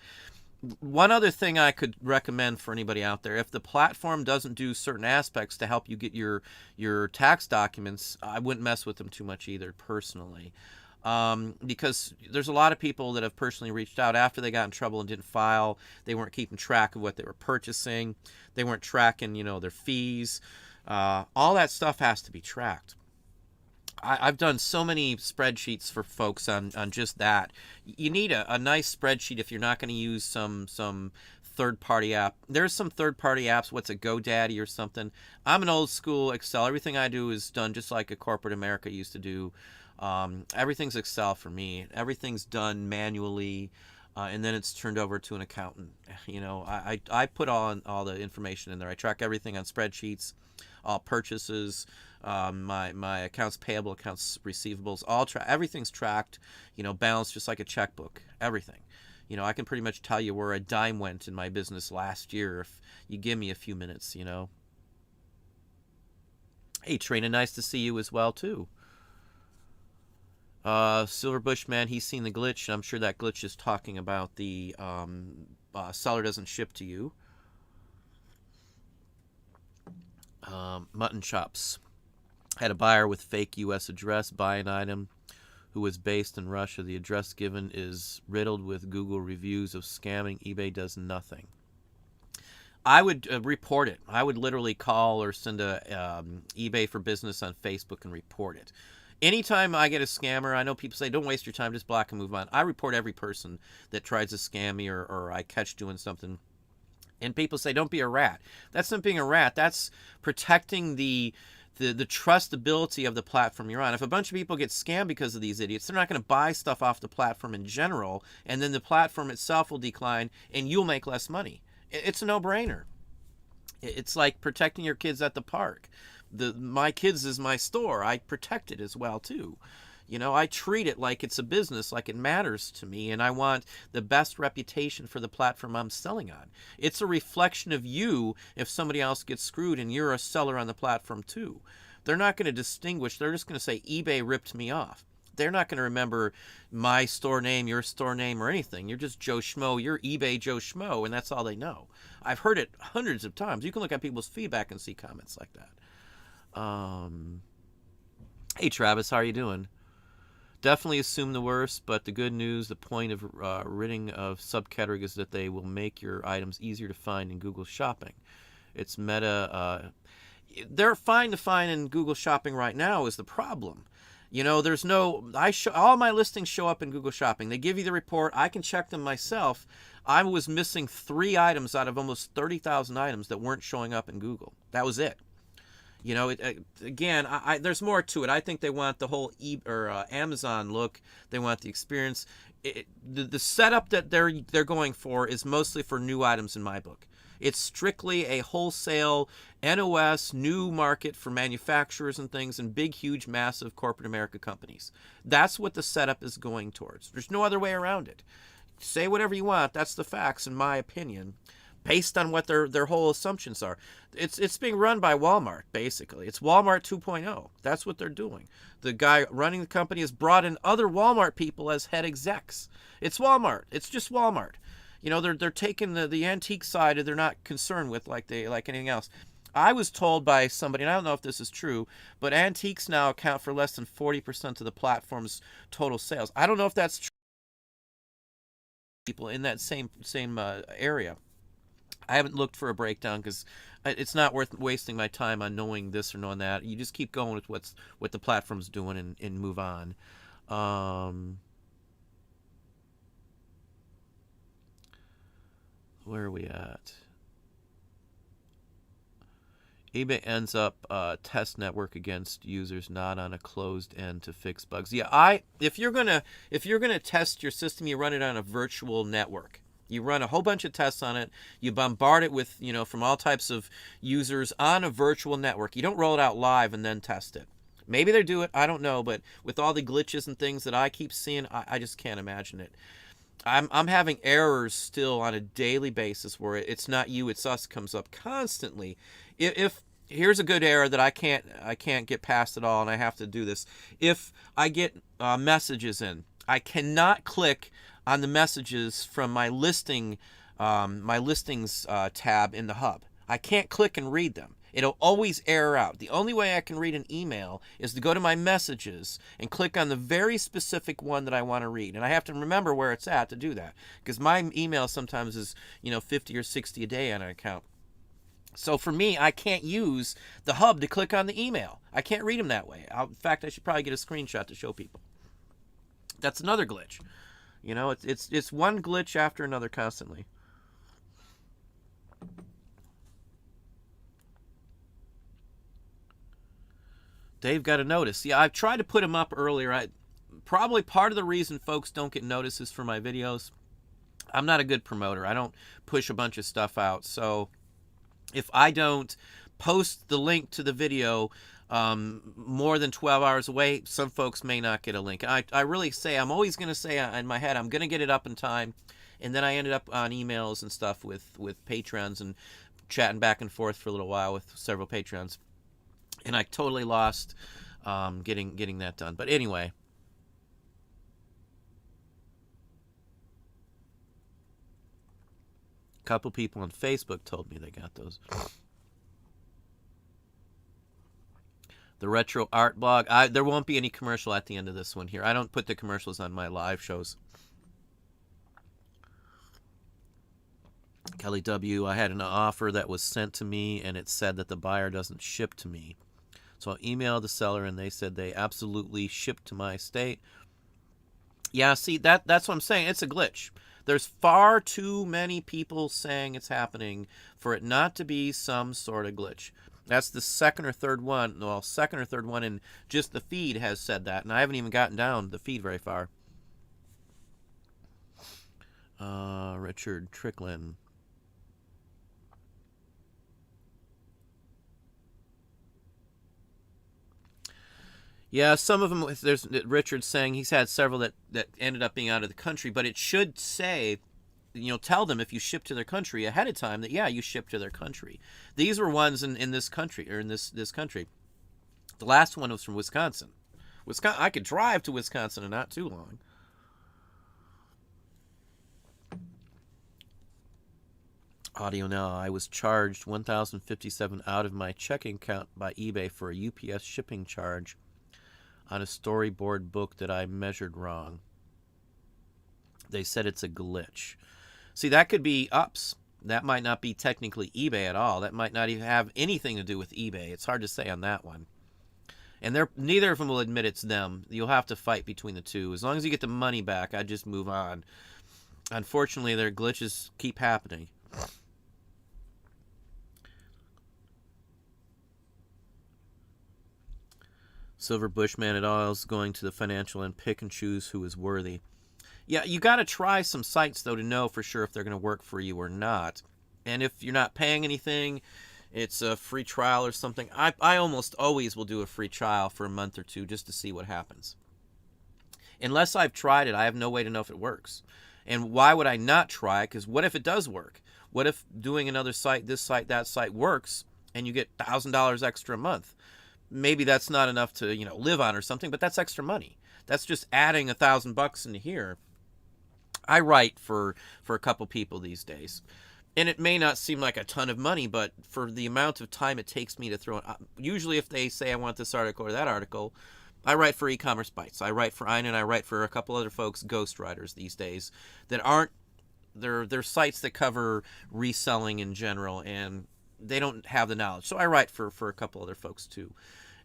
One other thing I could recommend for anybody out there, if the platform doesn't do certain aspects to help you get your tax documents, I wouldn't mess with them too much either, personally. Because there's a lot of people that have personally reached out after they got in trouble and didn't file. They weren't keeping track of what they were purchasing. They weren't tracking, their fees. All that stuff has to be tracked. I've done so many spreadsheets for folks on just that. You need a nice spreadsheet if you're not going to use some third-party app. There's some third-party apps. What's a GoDaddy or something? I'm an old school Excel. Everything I do is done just like a corporate America used to do. Everything's Excel for me. Everything's done manually, and then it's turned over to an accountant. I put all the information in there. I track everything on spreadsheets, all purchases, my accounts payable, accounts receivables, everything's tracked, balanced just like a checkbook, everything. I can pretty much tell you where a dime went in my business last year if you give me a few minutes, Hey, Trina, nice to see you as well, too. Silver Bushman, he's seen the glitch. I'm sure that glitch is talking about the seller doesn't ship to you. Mutton chops. Had a buyer with fake U.S. address buy an item who was based in Russia. The address given is riddled with Google reviews of scamming. eBay does nothing. I would report it. I would literally call or send a eBay for Business on Facebook and report it. Anytime I get a scammer, I know people say, don't waste your time, just block and move on. I report every person that tries to scam me or I catch doing something. And people say, don't be a rat. That's not being a rat. That's protecting the trustability of the platform you're on. If a bunch of people get scammed because of these idiots, they're not going to buy stuff off the platform in general, and then the platform itself will decline and you'll make less money. It's a no-brainer. It's like protecting your kids at the park. My kids is my store. I protect it as well too. I treat it like it's a business, like it matters to me, and I want the best reputation for the platform I'm selling on. It's a reflection of you if somebody else gets screwed and you're a seller on the platform too. They're not going to distinguish. They're just going to say eBay ripped me off. They're not going to remember my store name, your store name, or anything. You're just Joe Schmo. You're eBay Joe Schmo, and that's all they know. I've heard it hundreds of times. You can look at people's feedback and see comments like that. Hey, Travis, how are you doing? Definitely assume the worst, but the good news, the point of ridding of subcategories is that they will make your items easier to find in Google Shopping. It's meta. They're fine to find in Google Shopping right now is the problem. There's no, all my listings show up in Google Shopping. They give you the report. I can check them myself. I was missing 3 items out of almost 30,000 items that weren't showing up in Google. That was it. Again, there's more to it. I think they want the whole Amazon look. They want the experience. The setup that they're going for is mostly for new items in my book. It's strictly a wholesale NOS new market for manufacturers and things and big, huge, massive corporate America companies. That's what the setup is going towards. There's no other way around it. Say whatever you want. That's the facts, in my opinion. based on what their whole assumptions are. It's being run by Walmart, basically. It's Walmart 2.0. That's what they're doing. The guy running the company has brought in other Walmart people as head execs. It's Walmart. It's just Walmart. You know, they're taking the antique side, they're not concerned with like anything else. I was told by somebody, and I don't know if this is true, but antiques now account for less than 40% of the platform's total sales. I don't know if that's true. People in that same area. I haven't looked for a breakdown because it's not worth wasting my time on knowing this or knowing that. You just keep going with what the platform's doing and move on. Where are we at? eBay ends up test network against users not on a closed end to fix bugs. Yeah, if you're gonna test your system, you run it on a virtual network. You run a whole bunch of tests on it. You bombard it with, from all types of users on a virtual network. You don't roll it out live and then test it. Maybe they do it, I don't know, but with all the glitches and things that I keep seeing, I just can't imagine it. I'm having errors still on a daily basis where it's not you, it's us comes up constantly. If here's a good error that I can't get past at all, and I have to do this. If I get messages in, I cannot click on the messages from my listings tab in the hub. I can't click and read them. It'll always error out. The only way I can read an email is to go to my messages and click on the very specific one that I want to read. And I have to remember where it's at to do that, because my email sometimes is 50 or 60 a day on an account. So for me, I can't use the hub to click on the email. I can't read them that way. In fact, I should probably get a screenshot to show people. That's another glitch. It's one glitch after another constantly. Dave got a notice. Yeah, I've tried to put them up earlier. Probably part of the reason folks don't get notices for my videos, I'm not a good promoter. I don't push a bunch of stuff out. So if I don't post the link to the video more than 12 hours away, some folks may not get a link. I really say, I'm always going to say in my head, I'm going to get it up in time. And then I ended up on emails and stuff with patrons and chatting back and forth for a little while with several patrons. And I totally lost getting that done. But anyway. A couple people on Facebook told me they got those. The retro art blog. There won't be any commercial at the end of this one here. I don't put the commercials on my live shows. Kelly W. I had an offer that was sent to me, and it said that the buyer doesn't ship to me. So I emailed the seller, and they said they absolutely shipped to my state. Yeah, see, that's what I'm saying. It's a glitch. There's far too many people saying it's happening for it not to be some sort of glitch. That's the second or third one. Well, second or third one in just the feed has said that, and I haven't even gotten down the feed very far. Richard Tricklin. Yeah, some of them, there's Richard saying he's had several that ended up being out of the country, but it should say, tell them if you ship to their country ahead of time that, yeah, you ship to their country. These were ones in this country, or in this country. The last one was from Wisconsin. I could drive to Wisconsin in not too long. Audio now. I was charged $1,057 out of my checking account by eBay for a UPS shipping charge on a storyboard book that I measured wrong. They said it's a glitch. See, that could be ups. That might not be technically eBay at all. That might not even have anything to do with eBay. It's hard to say on that one. And neither of them will admit it's them. You'll have to fight between the two. As long as you get the money back, I just move on. Unfortunately, their glitches keep happening. Silver Bushman et al. Is going to the financial and pick and choose who is worthy. Yeah, you got to try some sites, though, to know for sure if they're going to work for you or not. And if you're not paying anything, it's a free trial or something. I almost always will do a free trial for a month or two just to see what happens. Unless I've tried it, I have no way to know if it works. And why would I not try it? Because what if it does work? What if doing another site, this site, that site works, and you get $1,000 extra a month? Maybe that's not enough to live on or something, but that's extra money. That's just adding $1,000 into here. I write for a couple people these days. And it may not seem like a ton of money, but for the amount of time it takes me to throw it, usually if they say I want this article or that article, I write for E-commerce Bites. I write for Ein, and I write for a couple other folks, ghostwriters these days, that aren't, they're sites that cover reselling in general, and they don't have the knowledge. So I write for a couple other folks too.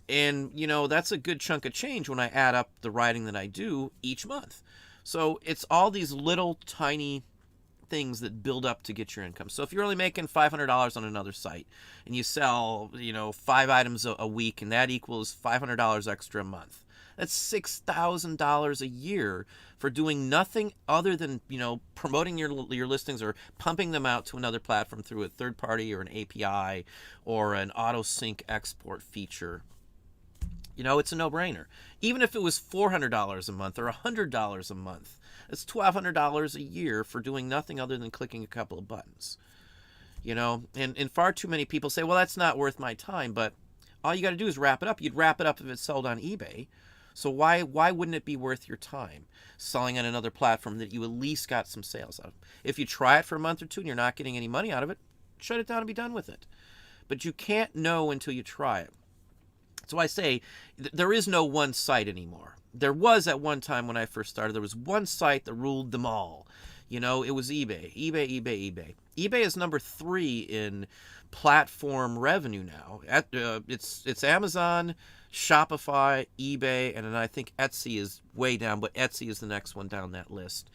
And, that's a good chunk of change when I add up the writing that I do each month. So it's all these little tiny things that build up to get your income. So if you're only making $500 on another site and you sell, 5 items a week, and that equals $500 extra a month, that's $6,000 a year for doing nothing other than, promoting your listings or pumping them out to another platform through a third party or an API or an auto sync export feature. It's a no-brainer. Even if it was $400 a month or $100 a month, it's $1,200 a year for doing nothing other than clicking a couple of buttons. And far too many people say, well, that's not worth my time, but all you got to do is wrap it up. You'd wrap it up if it's sold on eBay. So why wouldn't it be worth your time selling on another platform that you at least got some sales out of? If you try it for a month or two and you're not getting any money out of it, shut it down and be done with it. But you can't know until you try it. So I say there is no one site anymore. There was at one time when I first started. There was one site that ruled them all. It was eBay. eBay is number 3 in platform revenue now. It's Amazon, Shopify, eBay, and then I think Etsy is way down, but Etsy is the next one down that list.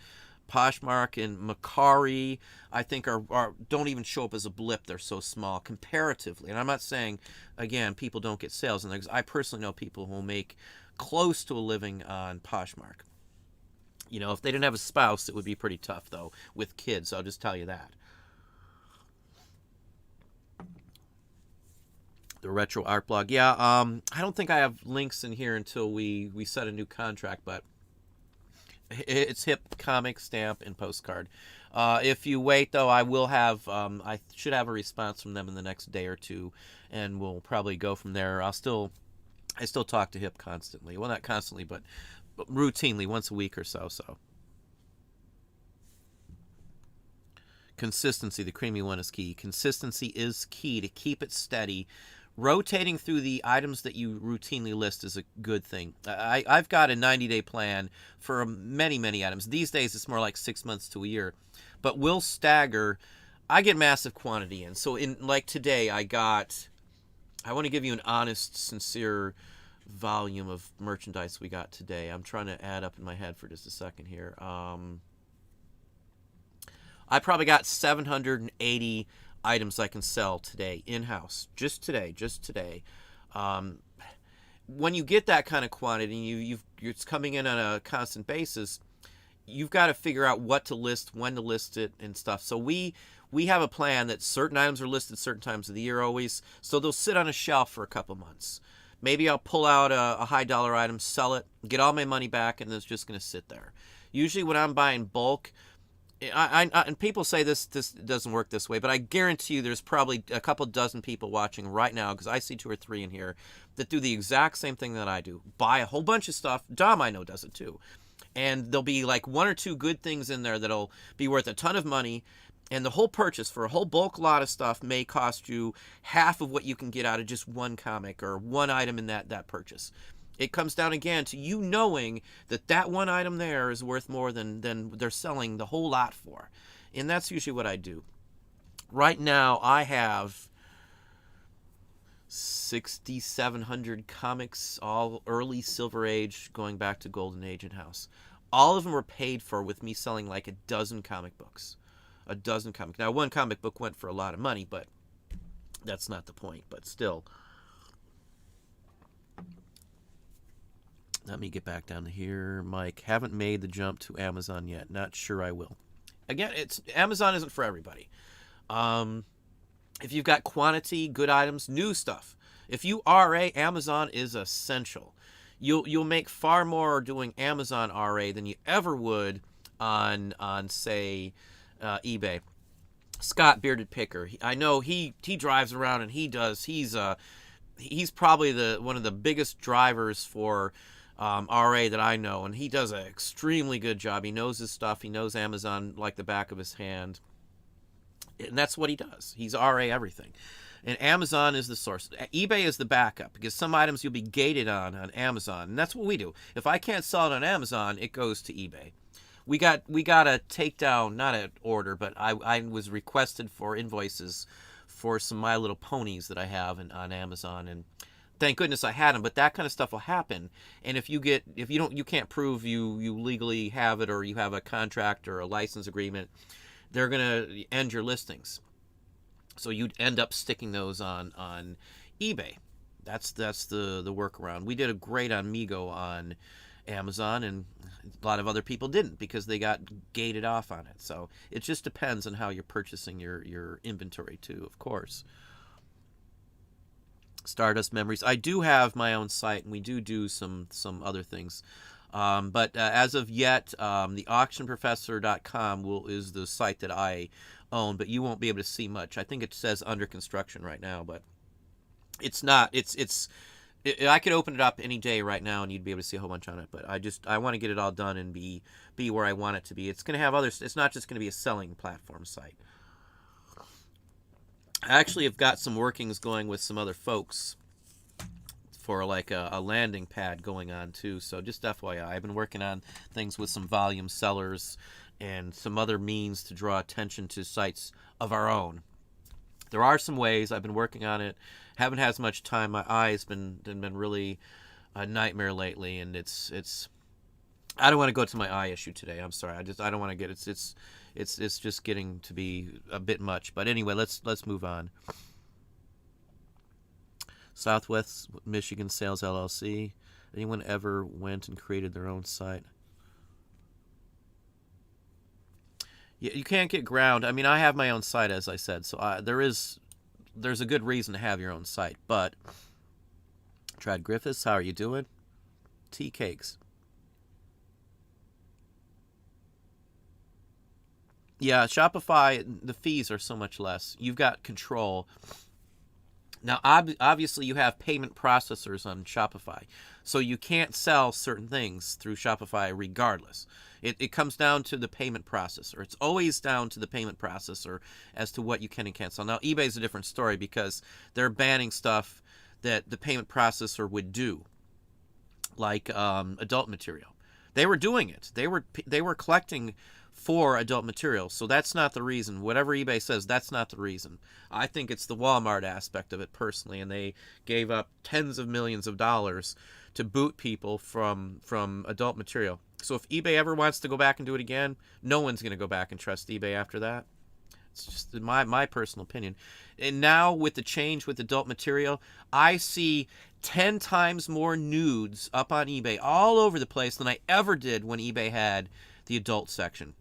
Poshmark and Mercari, I think, are don't even show up as a blip. They're so small comparatively. And I'm not saying, again, people don't get sales in there, because I personally know people who make close to a living on Poshmark. If they didn't have a spouse, it would be pretty tough, though, with kids. I'll just tell you that. The retro art blog. Yeah, I don't think I have links in here until we set a new contract, but it's hip comic, stamp, and postcard. If you wait, though, I will have, I should have a response from them in the next day or two, and we'll probably go from there. I still talk to Hip constantly. Well, not constantly, but routinely, once a week or so. Consistency, the creamy one, is key. Consistency is key to keep it steady. Rotating through the items that you routinely list is a good thing. I've got a 90-day plan for many, many items. These days, it's more like 6 months to a year. But we'll stagger. I get massive quantity in. So like today, I want to give you an honest, sincere volume of merchandise we got today. I'm trying to add up in my head for just a second here. I probably got 780 items I can sell today in-house. Just today. When you get that kind of quantity, it's coming in on a constant basis, you've got to figure out what to list, when to list it, and stuff. So we have a plan that certain items are listed certain times of the year always, so they'll sit on a shelf for a couple months. Maybe I'll pull out a high dollar item, sell it, get all my money back, and it's just going to sit there. Usually when I'm buying bulk, and people say this doesn't work this way, but I guarantee you there's probably a couple dozen people watching right now, because I see 2 or 3 in here, that do the exact same thing that I do. Buy a whole bunch of stuff. Dom, I know, does it too. And there'll be like 1 or 2 good things in there that'll be worth a ton of money, and the whole purchase for a whole bulk lot of stuff may cost you half of what you can get out of just one comic or one item in that purchase. It comes down again to you knowing that one item there is worth more than they're selling the whole lot for. And that's usually what I do. Right now, I have 6,700 comics, all early Silver Age, going back to Golden Age in-house. All of them were paid for with me selling like a dozen comic books. A dozen comics. Now, one comic book went for a lot of money, but that's not the point. But still, let me get back down to here. Mike, haven't made the jump to Amazon yet. Not sure I will. Again, Amazon isn't for everybody. If you've got quantity, good items, new stuff. If you RA, Amazon is essential. You'll make far more doing Amazon RA than you ever would on say, eBay. Scott Bearded Picker. I know he drives around and he's probably one of the biggest drivers for RA that I know, and he does an extremely good job. He knows his stuff. He knows Amazon like the back of his hand, and that's what he does. He's RA everything. And Amazon is the source. eBay is the backup, because some items you'll be gated on Amazon, and that's what we do. If I can't sell it on Amazon, it goes to eBay. We got a takedown, not an order, but I was requested for invoices for some My Little Ponies that I have on Amazon, and thank goodness I had them. But that kind of stuff will happen, and if you can't prove you legally have it, or you have a contract or a license agreement, they're gonna end your listings. So you'd end up sticking those on eBay. That's the workaround. We did a great on Migo on Amazon, and a lot of other people didn't, because they got gated off on it. So it just depends on how you're purchasing your inventory too, of course. Stardust Memories. I do have my own site, and we do some other things. But as of yet, the auctionprofessor.com is the site that I own, but you won't be able to see much. I think it says under construction right now, but it's not. I could open it up any day right now, and you'd be able to see a whole bunch on it. But I want to get it all done and be where I want it to be. It's going to have others. It's not just going to be a selling platform site. I actually have got some workings going with some other folks for like a landing pad going on too. So just FYI, I've been working on things with some volume sellers and some other means to draw attention to sites of our own. There are some ways. I've been working on it. Haven't had as much time. My eye's been really a nightmare lately, and it's. I don't want to go to my eye issue today. I'm sorry. I don't want to get it's just getting to be a bit much. But anyway, let's move on. Southwest Michigan Sales LLC. Anyone ever went and created their own site? You can't get ground. I mean, I have my own site, as I said, so there's a good reason to have your own site. But Trad Griffiths, how are you doing? Tea cakes. Yeah, Shopify, the fees are so much less. You've got control. Now, obviously, you have payment processors on Shopify, so you can't sell certain things through Shopify regardless. It comes down to the payment processor. It's always down to the payment processor as to what you can and can't sell. Now, eBay is a different story, because they're banning stuff that the payment processor would do, like adult material. They were doing it. They were collecting for adult material, so that's not the reason. Whatever eBay says, that's not the reason. I think it's the Walmart aspect of it personally, and they gave up tens of millions of dollars to boot people from adult material. So if eBay ever wants to go back and do it again, no one's going to go back and trust eBay after that. It's just my personal opinion. And now with the change with adult material, I see 10 times more nudes up on eBay all over the place than I ever did when eBay had the adult section.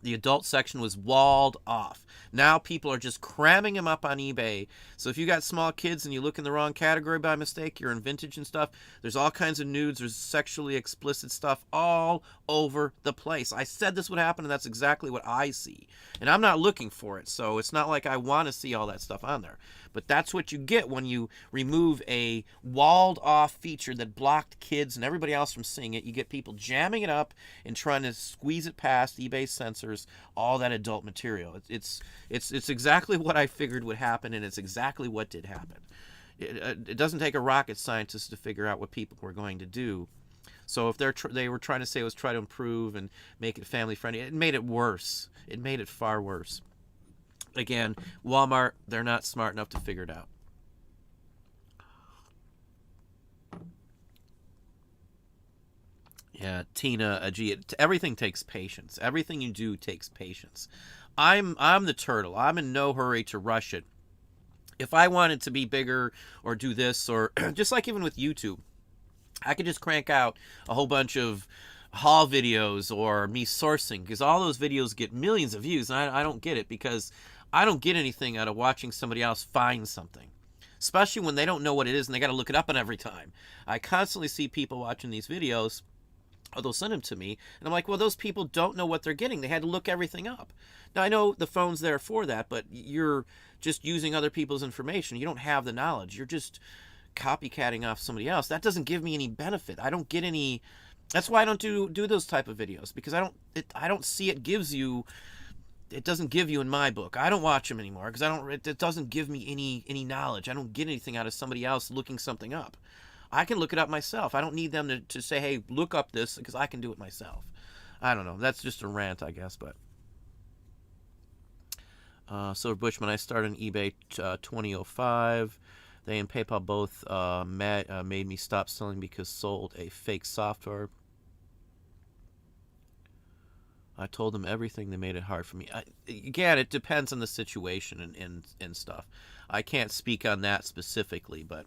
The adult section was walled off. Now people are just cramming them up on eBay. So if you got small kids and you look in the wrong category by mistake, you're in vintage and stuff, there's all kinds of nudes, there's sexually explicit stuff all over the place. I said this would happen, and that's exactly what I see. And I'm not looking for it, so it's not like I want to see all that stuff on there. But that's what you get when you remove a walled off feature that blocked kids and everybody else from seeing it. You get people jamming it up and trying to squeeze it past eBay censors, all that adult material. It's exactly what I figured would happen, and it's exactly what did happen. It doesn't take a rocket scientist to figure out what people were going to do. So if they were trying to say it was try to improve and make it family friendly, it made it worse. It made it far worse. Again, Walmart, they're not smart enough to figure it out. Yeah, Tina, everything takes patience. Everything you do takes patience. I'm the turtle. I'm in no hurry to rush it. If I wanted to be bigger or do this, or just like even with YouTube, I could just crank out a whole bunch of haul videos or me sourcing, because all those videos get millions of views, and I don't get it, because I don't get anything out of watching somebody else find something, especially when they don't know what it is and they got to look it up on every time. I constantly see people watching these videos or they'll send them to me, and I'm like, well, those people don't know what they're getting. They had to look everything up. Now, I know the phone's there for that, but you're just using other people's information. You don't have the knowledge. You're just copycatting off somebody else. That doesn't give me any benefit. I don't get any. That's why I don't do those type of videos, because I don't see it gives you. It doesn't give you in my book. I don't watch them anymore because it doesn't give me any knowledge. I don't get anything out of somebody else looking something up. I can look it up myself. I don't need them to say, hey, look up this, because I can do it myself. I don't know. That's just a rant, I guess. But Silver Bushman, I started on eBay 2005. They and PayPal both made me stop selling because sold a fake software. I told them everything. They made it hard for me. Again, it depends on the situation and stuff. I can't speak on that specifically, but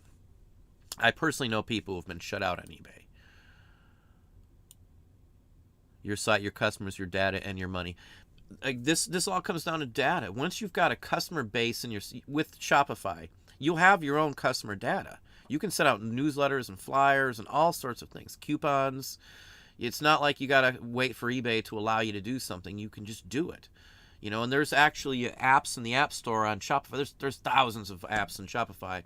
I personally know people who have been shut out on eBay. Your site, your customers, your data, and your money. This all comes down to data. Once you've got a customer base with Shopify, you'll have your own customer data. You can set out newsletters and flyers and all sorts of things, coupons. It's not like you got to wait for eBay to allow you to do something. You can just do it. And there's actually apps in the App Store on Shopify. There's thousands of apps in Shopify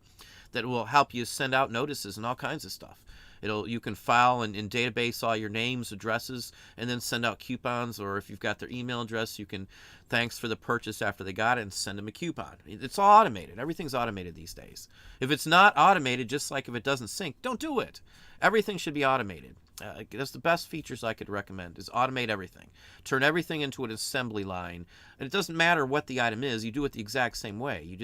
that will help you send out notices and all kinds of stuff. You can file in database all your names, addresses, and then send out coupons. Or if you've got their email address, you can thanks for the purchase after they got it and send them a coupon. It's all automated. Everything's automated these days. If it's not automated, just like if it doesn't sync, don't do it. Everything should be automated. That's the best features I could recommend, is automate everything. Turn everything into an assembly line. And it doesn't matter what the item is. You do it the exact same way. You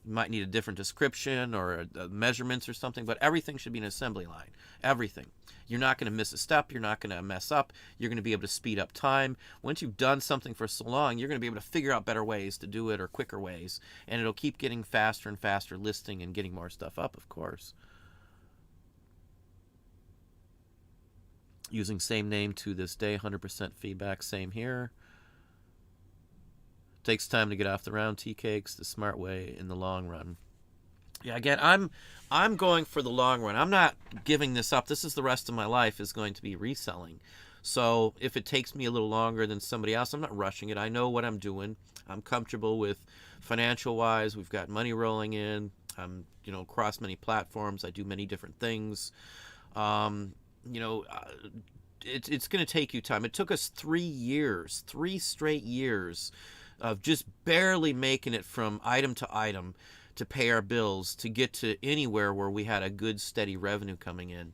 might need a different description or measurements or something, but everything should be an assembly line. Everything. You're not going to miss a step. You're not going to mess up. You're going to be able to speed up time. Once you've done something for so long, you're going to be able to figure out better ways to do it, or quicker ways. And it'll keep getting faster and faster listing and getting more stuff up, of course. Using same name to this day, 100% feedback, same here. Takes time to get off the round tea cakes, the smart way in the long run. Yeah, again, I'm going for the long run. I'm not giving this up. This is the rest of my life is going to be reselling. So if it takes me a little longer than somebody else, I'm not rushing it. I know what I'm doing. I'm comfortable with financial-wise. We've got money rolling in. I'm, across many platforms. I do many different things. It's going to take you time. It took us 3 straight years of just barely making it from item to item to pay our bills, to get to anywhere where we had a good steady revenue coming in.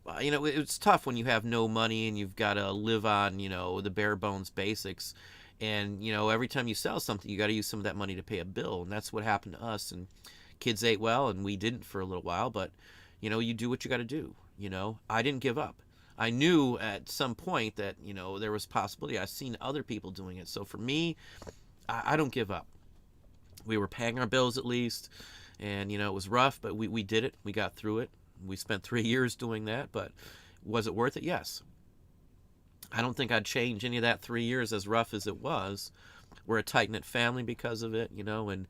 It's tough when you have no money and you've got to live on, the bare bones basics. And, every time you sell something, you got to use some of that money to pay a bill. And that's what happened to us. And kids ate well, and we didn't for a little while. But, you do what you got to do. I didn't give up. I knew at some point that, there was possibility. I've seen other people doing it. So for me, I don't give up. We were paying our bills at least. And, it was rough, but we did it. We got through it. We spent 3 years doing that. But was it worth it? Yes. I don't think I'd change any of that 3 years, as rough as it was. We're a tight-knit family because of it, and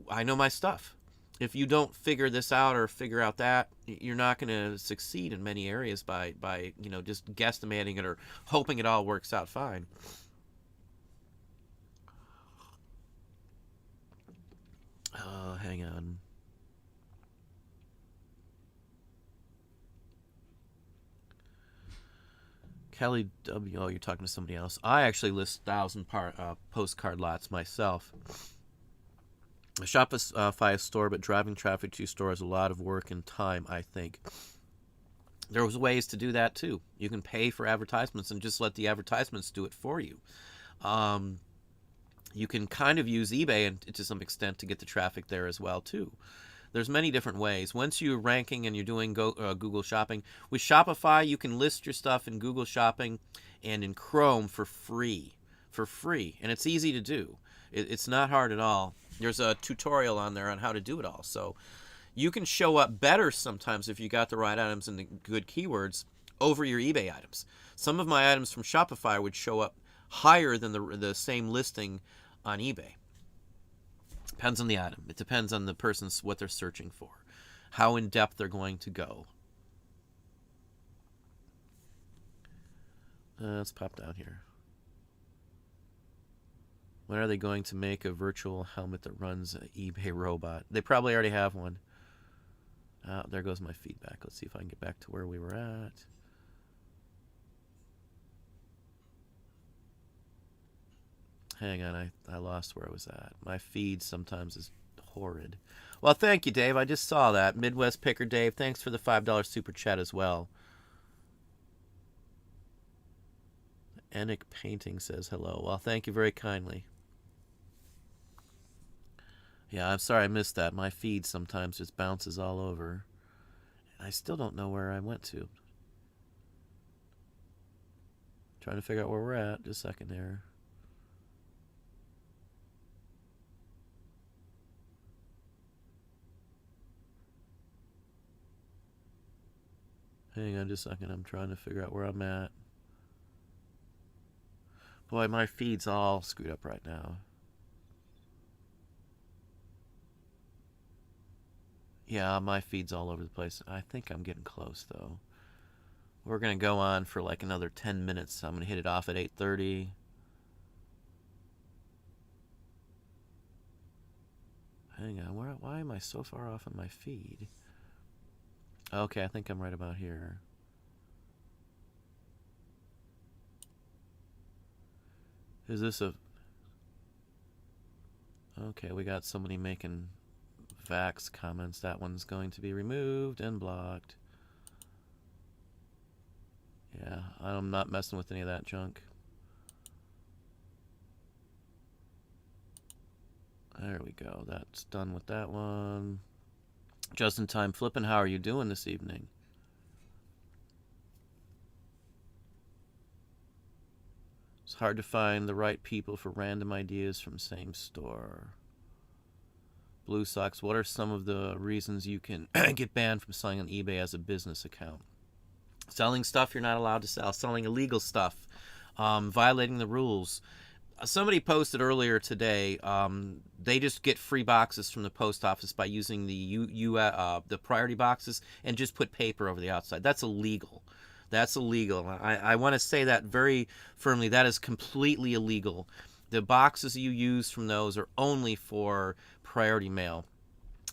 I know my stuff. If you don't figure this out or figure out that, you're not going to succeed in many areas by just guesstimating it or hoping it all works out fine. Hang on. Kelly W. Oh, you're talking to somebody else. I actually list 1,000 postcard lots myself. A Shopify store, but driving traffic to your store is a lot of work and time, I think. There was ways to do that too. You can pay for advertisements and just let the advertisements do it for you. You can kind of use eBay and to some extent to get the traffic there as well too. There's many different ways. Once you're ranking and you're doing Google Shopping, with Shopify, you can list your stuff in Google Shopping and in Chrome for free. And it's easy to do. It's not hard at all. There's a tutorial on there on how to do it all. So you can show up better sometimes if you got the right items and the good keywords over your eBay items. Some of my items from Shopify would show up higher than the same listing on eBay. Depends on the item. It depends on the person's what they're searching for, how in depth they're going to go. Let's pop down here. When are they going to make a virtual helmet that runs an eBay robot? They probably already have one. There goes my feedback. Let's see if I can get back to where we were at. Hang on, I lost where I was at. My feed sometimes is horrid. Well, thank you, Dave. I just saw that. Midwest Picker Dave, thanks for the $5 super chat as well. Enic Painting says hello. Well, thank you very kindly. Yeah, I'm sorry I missed that. My feed sometimes just bounces all over. And I still don't know where I went to. Trying to figure out where we're at. Just a second there. Hang on just a second. I'm trying to figure out where I'm at. Boy, my feed's all screwed up right now. Yeah, my feed's all over the place. I think I'm getting close, though. We're going to go on for like another 10 minutes. So I'm going to hit it off at 8:30. Hang on. Why am I so far off on my feed? Okay, I think I'm right about here. Is this a... Okay, we got somebody making Vax comments. That one's going to be removed and blocked. Yeah, I'm not messing with any of that junk. There we go. That's done with that one. Just in time flipping. How are you doing this evening? It's hard to find the right people for random ideas from same store. Blue Sox, what are some of the reasons you can get banned from selling on eBay as a business account? Selling stuff you're not allowed to sell, selling illegal stuff, violating the rules. Somebody posted earlier today, they just get free boxes from the post office by using the priority boxes and just put paper over the outside. That's illegal. That's illegal. I want to say that very firmly. That is completely illegal. The boxes you use from those are only for priority mail.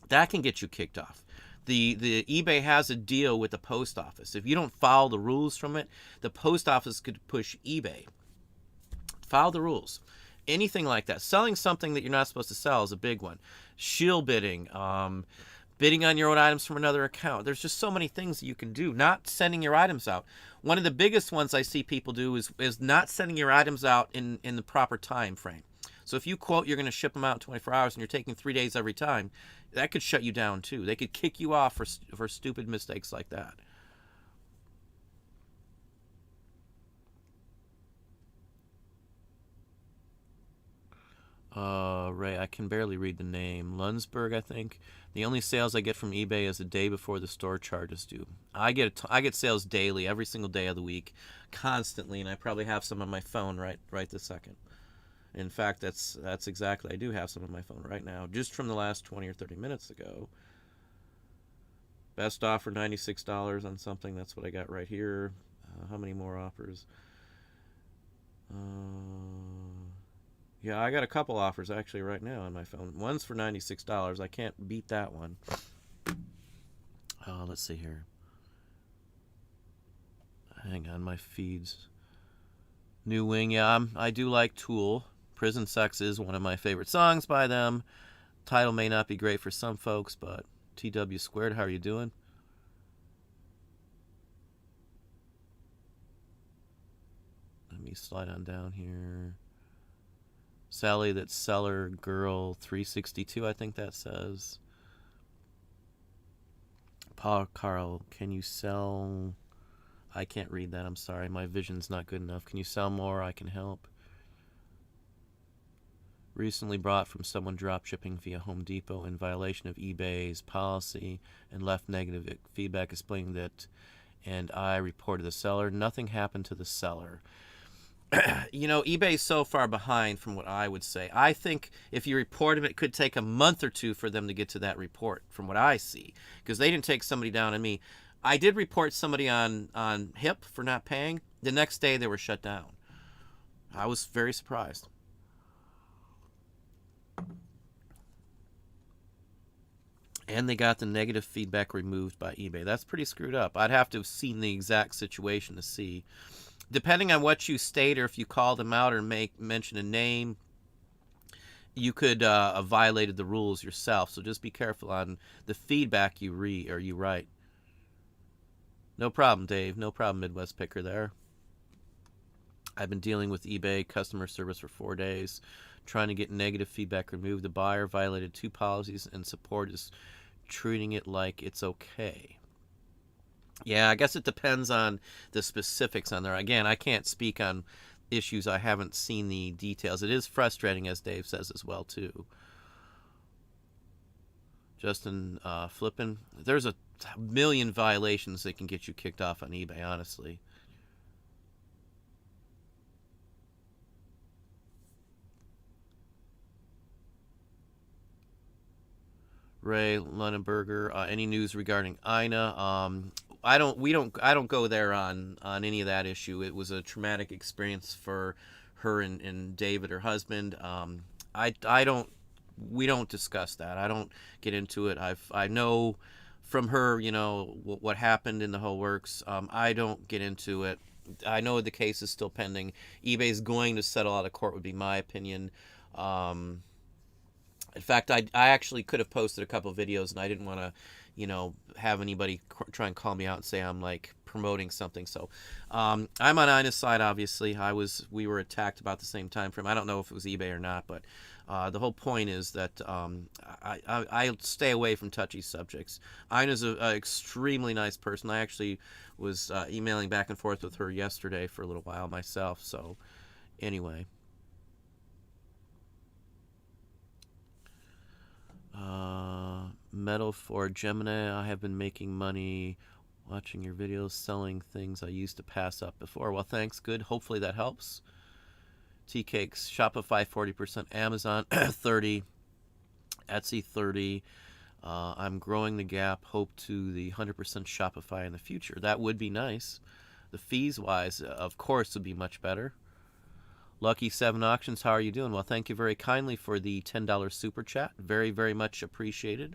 That can get you kicked off. The eBay has a deal with the post office. If you don't follow the rules from it, the post office could push eBay. Follow the rules. Anything like that. Selling something that you're not supposed to sell is a big one. Shield bidding, bidding on your own items from another account. There's just so many things that you can do. Not sending your items out. One of the biggest ones I see people do is not sending your items out in the proper time frame. So if you quote you're going to ship them out in 24 hours and you're taking 3 days every time, that could shut you down too. They could kick you off for stupid mistakes like that. Ray, I can barely read the name. Lunsberg, I think. The only sales I get from eBay is the day before the store charges due. I get sales daily, every single day of the week, constantly, and I probably have some on my phone right this second. In fact, that's exactly. I do have some on my phone right now, just from the last 20 or 30 minutes ago. Best offer, $96 on something. That's what I got right here. How many more offers? Yeah, I got a couple offers actually right now on my phone. One's for $96. I can't beat that one. Let's see here. Hang on, my feeds. New Wing, yeah, I do like Tool. Prison Sex is one of my favorite songs by them. Title may not be great for some folks, but TW Squared, how are you doing? Let me slide on down here. Sally, that's Seller Girl 362, I think that says. Paul Carl, can you sell... I can't read that, I'm sorry. My vision's not good enough. Can you sell more? I can help. Recently bought from someone drop shipping via Home Depot in violation of eBay's policy and left negative feedback explaining that, and I reported the seller. Nothing happened to the seller. eBay's so far behind from what I would say. I think if you report them, it could take a month or two for them to get to that report, from what I see, because they didn't take somebody down on me. I did report somebody on HIP for not paying. The next day, they were shut down. I was very surprised. And they got the negative feedback removed by eBay. That's pretty screwed up. I'd have to have seen the exact situation to see. Depending on what you state or if you call them out or mention a name, you could have violated the rules yourself. So just be careful on the feedback you read or you write. No problem, Dave. No problem, Midwest Picker there. I've been dealing with eBay customer service for 4 days, trying to get negative feedback removed. The buyer violated 2 policies, and support is treating it like it's okay. Yeah, I guess it depends on the specifics on there. Again, I can't speak on issues I haven't seen the details. It is frustrating, as Dave says as well, too. Justin Flippin, there's a million violations that can get you kicked off on eBay, honestly. Ray Lunenberger, any news regarding Ina? I don't go there on any of that issue. It was a traumatic experience for her and David, her husband. We don't discuss that. I don't get into it. I know from her, what happened in the whole works. I don't get into it. I know the case is still pending. eBay's going to settle out of court, would be my opinion. In fact, I actually could have posted a couple of videos, and I didn't want to, have anybody try and call me out and say I'm like promoting something. So I'm on Ina's side, obviously. We were attacked about the same time frame. I don't know if it was eBay or not, but the whole point is that I stay away from touchy subjects. Ina's an extremely nice person. I actually was emailing back and forth with her yesterday for a little while myself. So anyway. Metal for Gemini. I have been making money watching your videos, selling things I used to pass up before. Well, thanks. Good. Hopefully that helps. Tea cakes. Shopify 40%. Amazon 30. Etsy 30. I'm growing the gap. Hope to the 100% Shopify in the future. That would be nice. The fees wise, of course, would be much better. Lucky 7 Auctions, how are you doing? Well, thank you very kindly for the $10 super chat. Very, very much appreciated.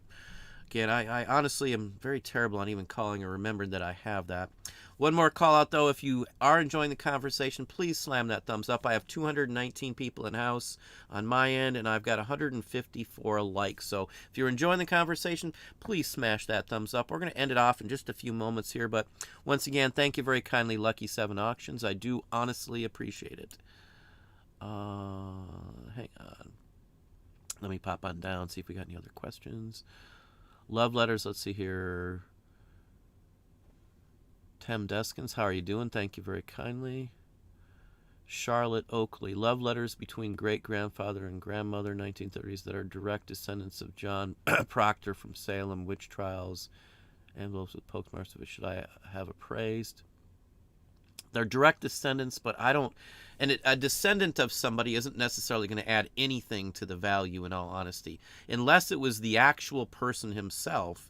Again, I honestly am very terrible on even calling or remembering that I have that. One more call out, though. If you are enjoying the conversation, please slam that thumbs up. I have 219 people in house on my end, and I've got 154 likes. So if you're enjoying the conversation, please smash that thumbs up. We're going to end it off in just a few moments here. But once again, thank you very kindly, Lucky 7 Auctions. I do honestly appreciate it. Hang on. Let me pop on down, see if we got any other questions. Love letters, let's see here. Tem Deskins, how are you doing? Thank you very kindly. Charlotte Oakley, love letters between great-grandfather and grandmother, 1930s, that are direct descendants of John Proctor from Salem, witch trials, envelopes with postmarks of it. Should I have appraised? They're direct descendants, but I don't... And a descendant of somebody isn't necessarily going to add anything to the value, in all honesty. Unless it was the actual person himself,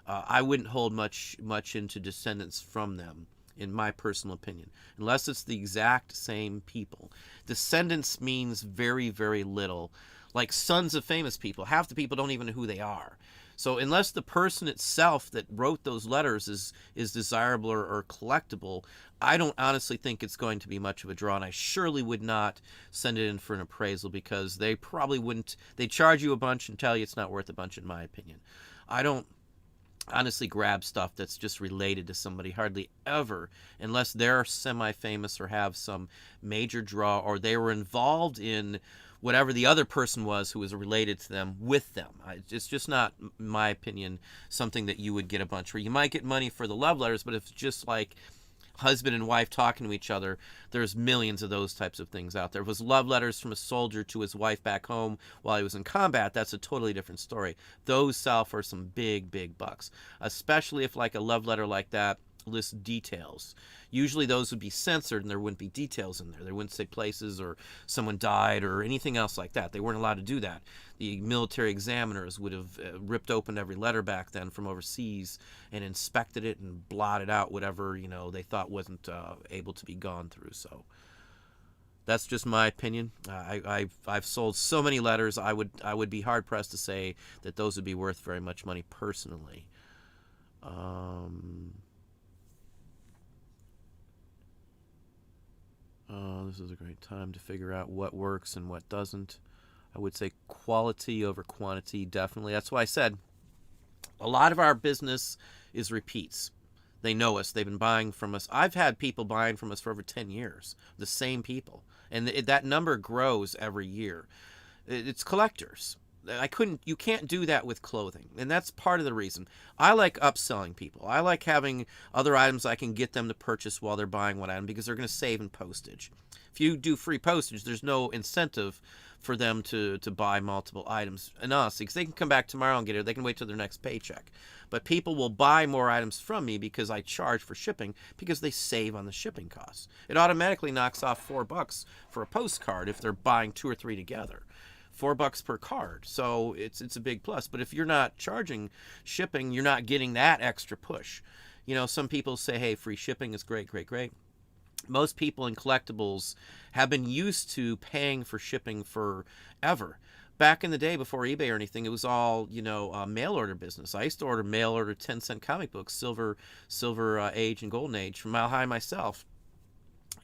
I wouldn't hold much into descendants from them, in my personal opinion. Unless it's the exact same people. Descendants means very, very little. Like sons of famous people. Half the people don't even know who they are. So unless the person itself that wrote those letters is desirable or collectible, I don't honestly think it's going to be much of a draw. And I surely would not send it in for an appraisal because they probably wouldn't. They charge you a bunch and tell you it's not worth a bunch, in my opinion. I don't honestly grab stuff that's just related to somebody hardly ever, unless they're semi-famous or have some major draw or they were involved in whatever the other person was who was related to them with them. It's just not, in my opinion, something that you would get a bunch where you might get money for the love letters, but if it's just like husband and wife talking to each other, there's millions of those types of things out there. If it was love letters from a soldier to his wife back home while he was in combat, that's a totally different story. Those sell for some big, big bucks, especially if like a love letter like that list details. Usually those would be censored and there wouldn't be details in there. They wouldn't say places or someone died or anything else like that. They weren't allowed to do that. The military examiners would have ripped open every letter back then from overseas and inspected it and blotted out whatever, they thought wasn't able to be gone through. So that's just my opinion. I've sold so many letters. I would be hard pressed to say that those would be worth very much money personally. This is a great time to figure out what works and what doesn't. I would say quality over quantity, definitely. That's why I said a lot of our business is repeats. They know us. They've been buying from us. I've had people buying from us for over 10 years, the same people. And that number grows every year. It's collectors. You can't do that with clothing. And that's part of the reason. I like upselling people. I like having other items I can get them to purchase while they're buying one item because they're going to save in postage. If you do free postage, there's no incentive for them to buy multiple items in us because they can come back tomorrow and get it. They can wait till their next paycheck. But people will buy more items from me because I charge for shipping because they save on the shipping costs. It automatically knocks off $4 for a postcard if they're buying 2 or 3 together. $4 per card. So it's a big plus. But if you're not charging shipping, you're not getting that extra push. Some people say, hey, free shipping is great, great, great. Most people in collectibles have been used to paying for shipping forever. Back in the day, before eBay or anything, it was all, mail order business. I used to order mail order 10-cent comic books, Silver Age and Golden Age from Mile High myself,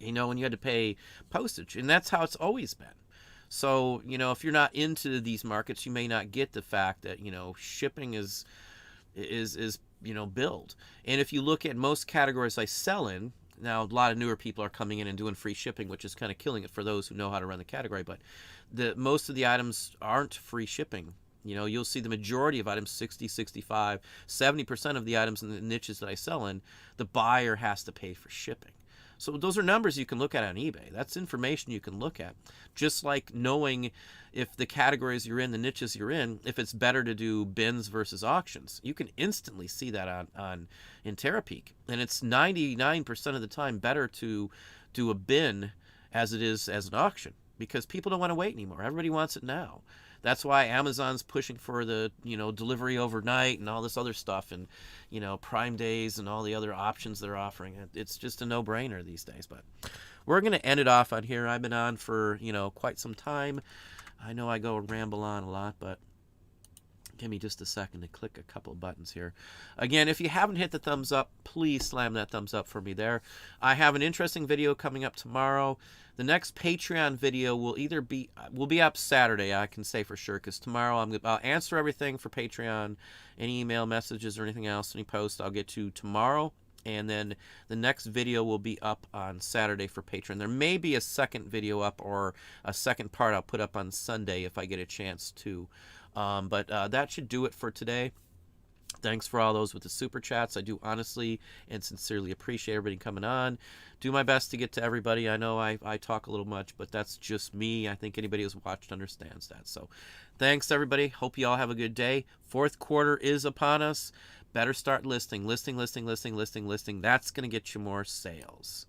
and you had to pay postage. And that's how it's always been. So, if you're not into these markets, you may not get the fact that, shipping is billed. And if you look at most categories I sell in, now a lot of newer people are coming in and doing free shipping, which is kind of killing it for those who know how to run the category. But most of the items aren't free shipping. You'll see the majority of items, 60, 65, 70% of the items in the niches that I sell in, the buyer has to pay for shipping. So those are numbers you can look at on eBay. That's information you can look at. Just like knowing if the categories you're in, the niches you're in, if it's better to do bins versus auctions. You can instantly see that in Terapeak. And it's 99% of the time better to do a bin as it is as an auction because people don't want to wait anymore. Everybody wants it now. That's why Amazon's pushing for the, delivery overnight and all this other stuff and, Prime Days and all the other options they're offering. It's just a no-brainer these days. But we're going to end it off on here. I've been on for, quite some time. I know I go and ramble on a lot, but give me just a second to click a couple of buttons here. Again, if you haven't hit the thumbs up, please slam that thumbs up for me there. I have an interesting video coming up tomorrow. The next Patreon video will be up Saturday, I can say for sure, because tomorrow I'll answer everything for Patreon, any email messages or anything else, any posts I'll get to tomorrow. And then the next video will be up on Saturday for Patreon. There may be a second video up or a second part I'll put up on Sunday if I get a chance to. But that should do it for today. Thanks for all those with the super chats. I do honestly and sincerely appreciate everybody coming on. Do my best to get to everybody. I know I talk a little much, but that's just me. I think anybody who's watched understands that. So thanks, everybody. Hope you all have a good day. Fourth quarter is upon us. Better start listing. That's going to get you more sales.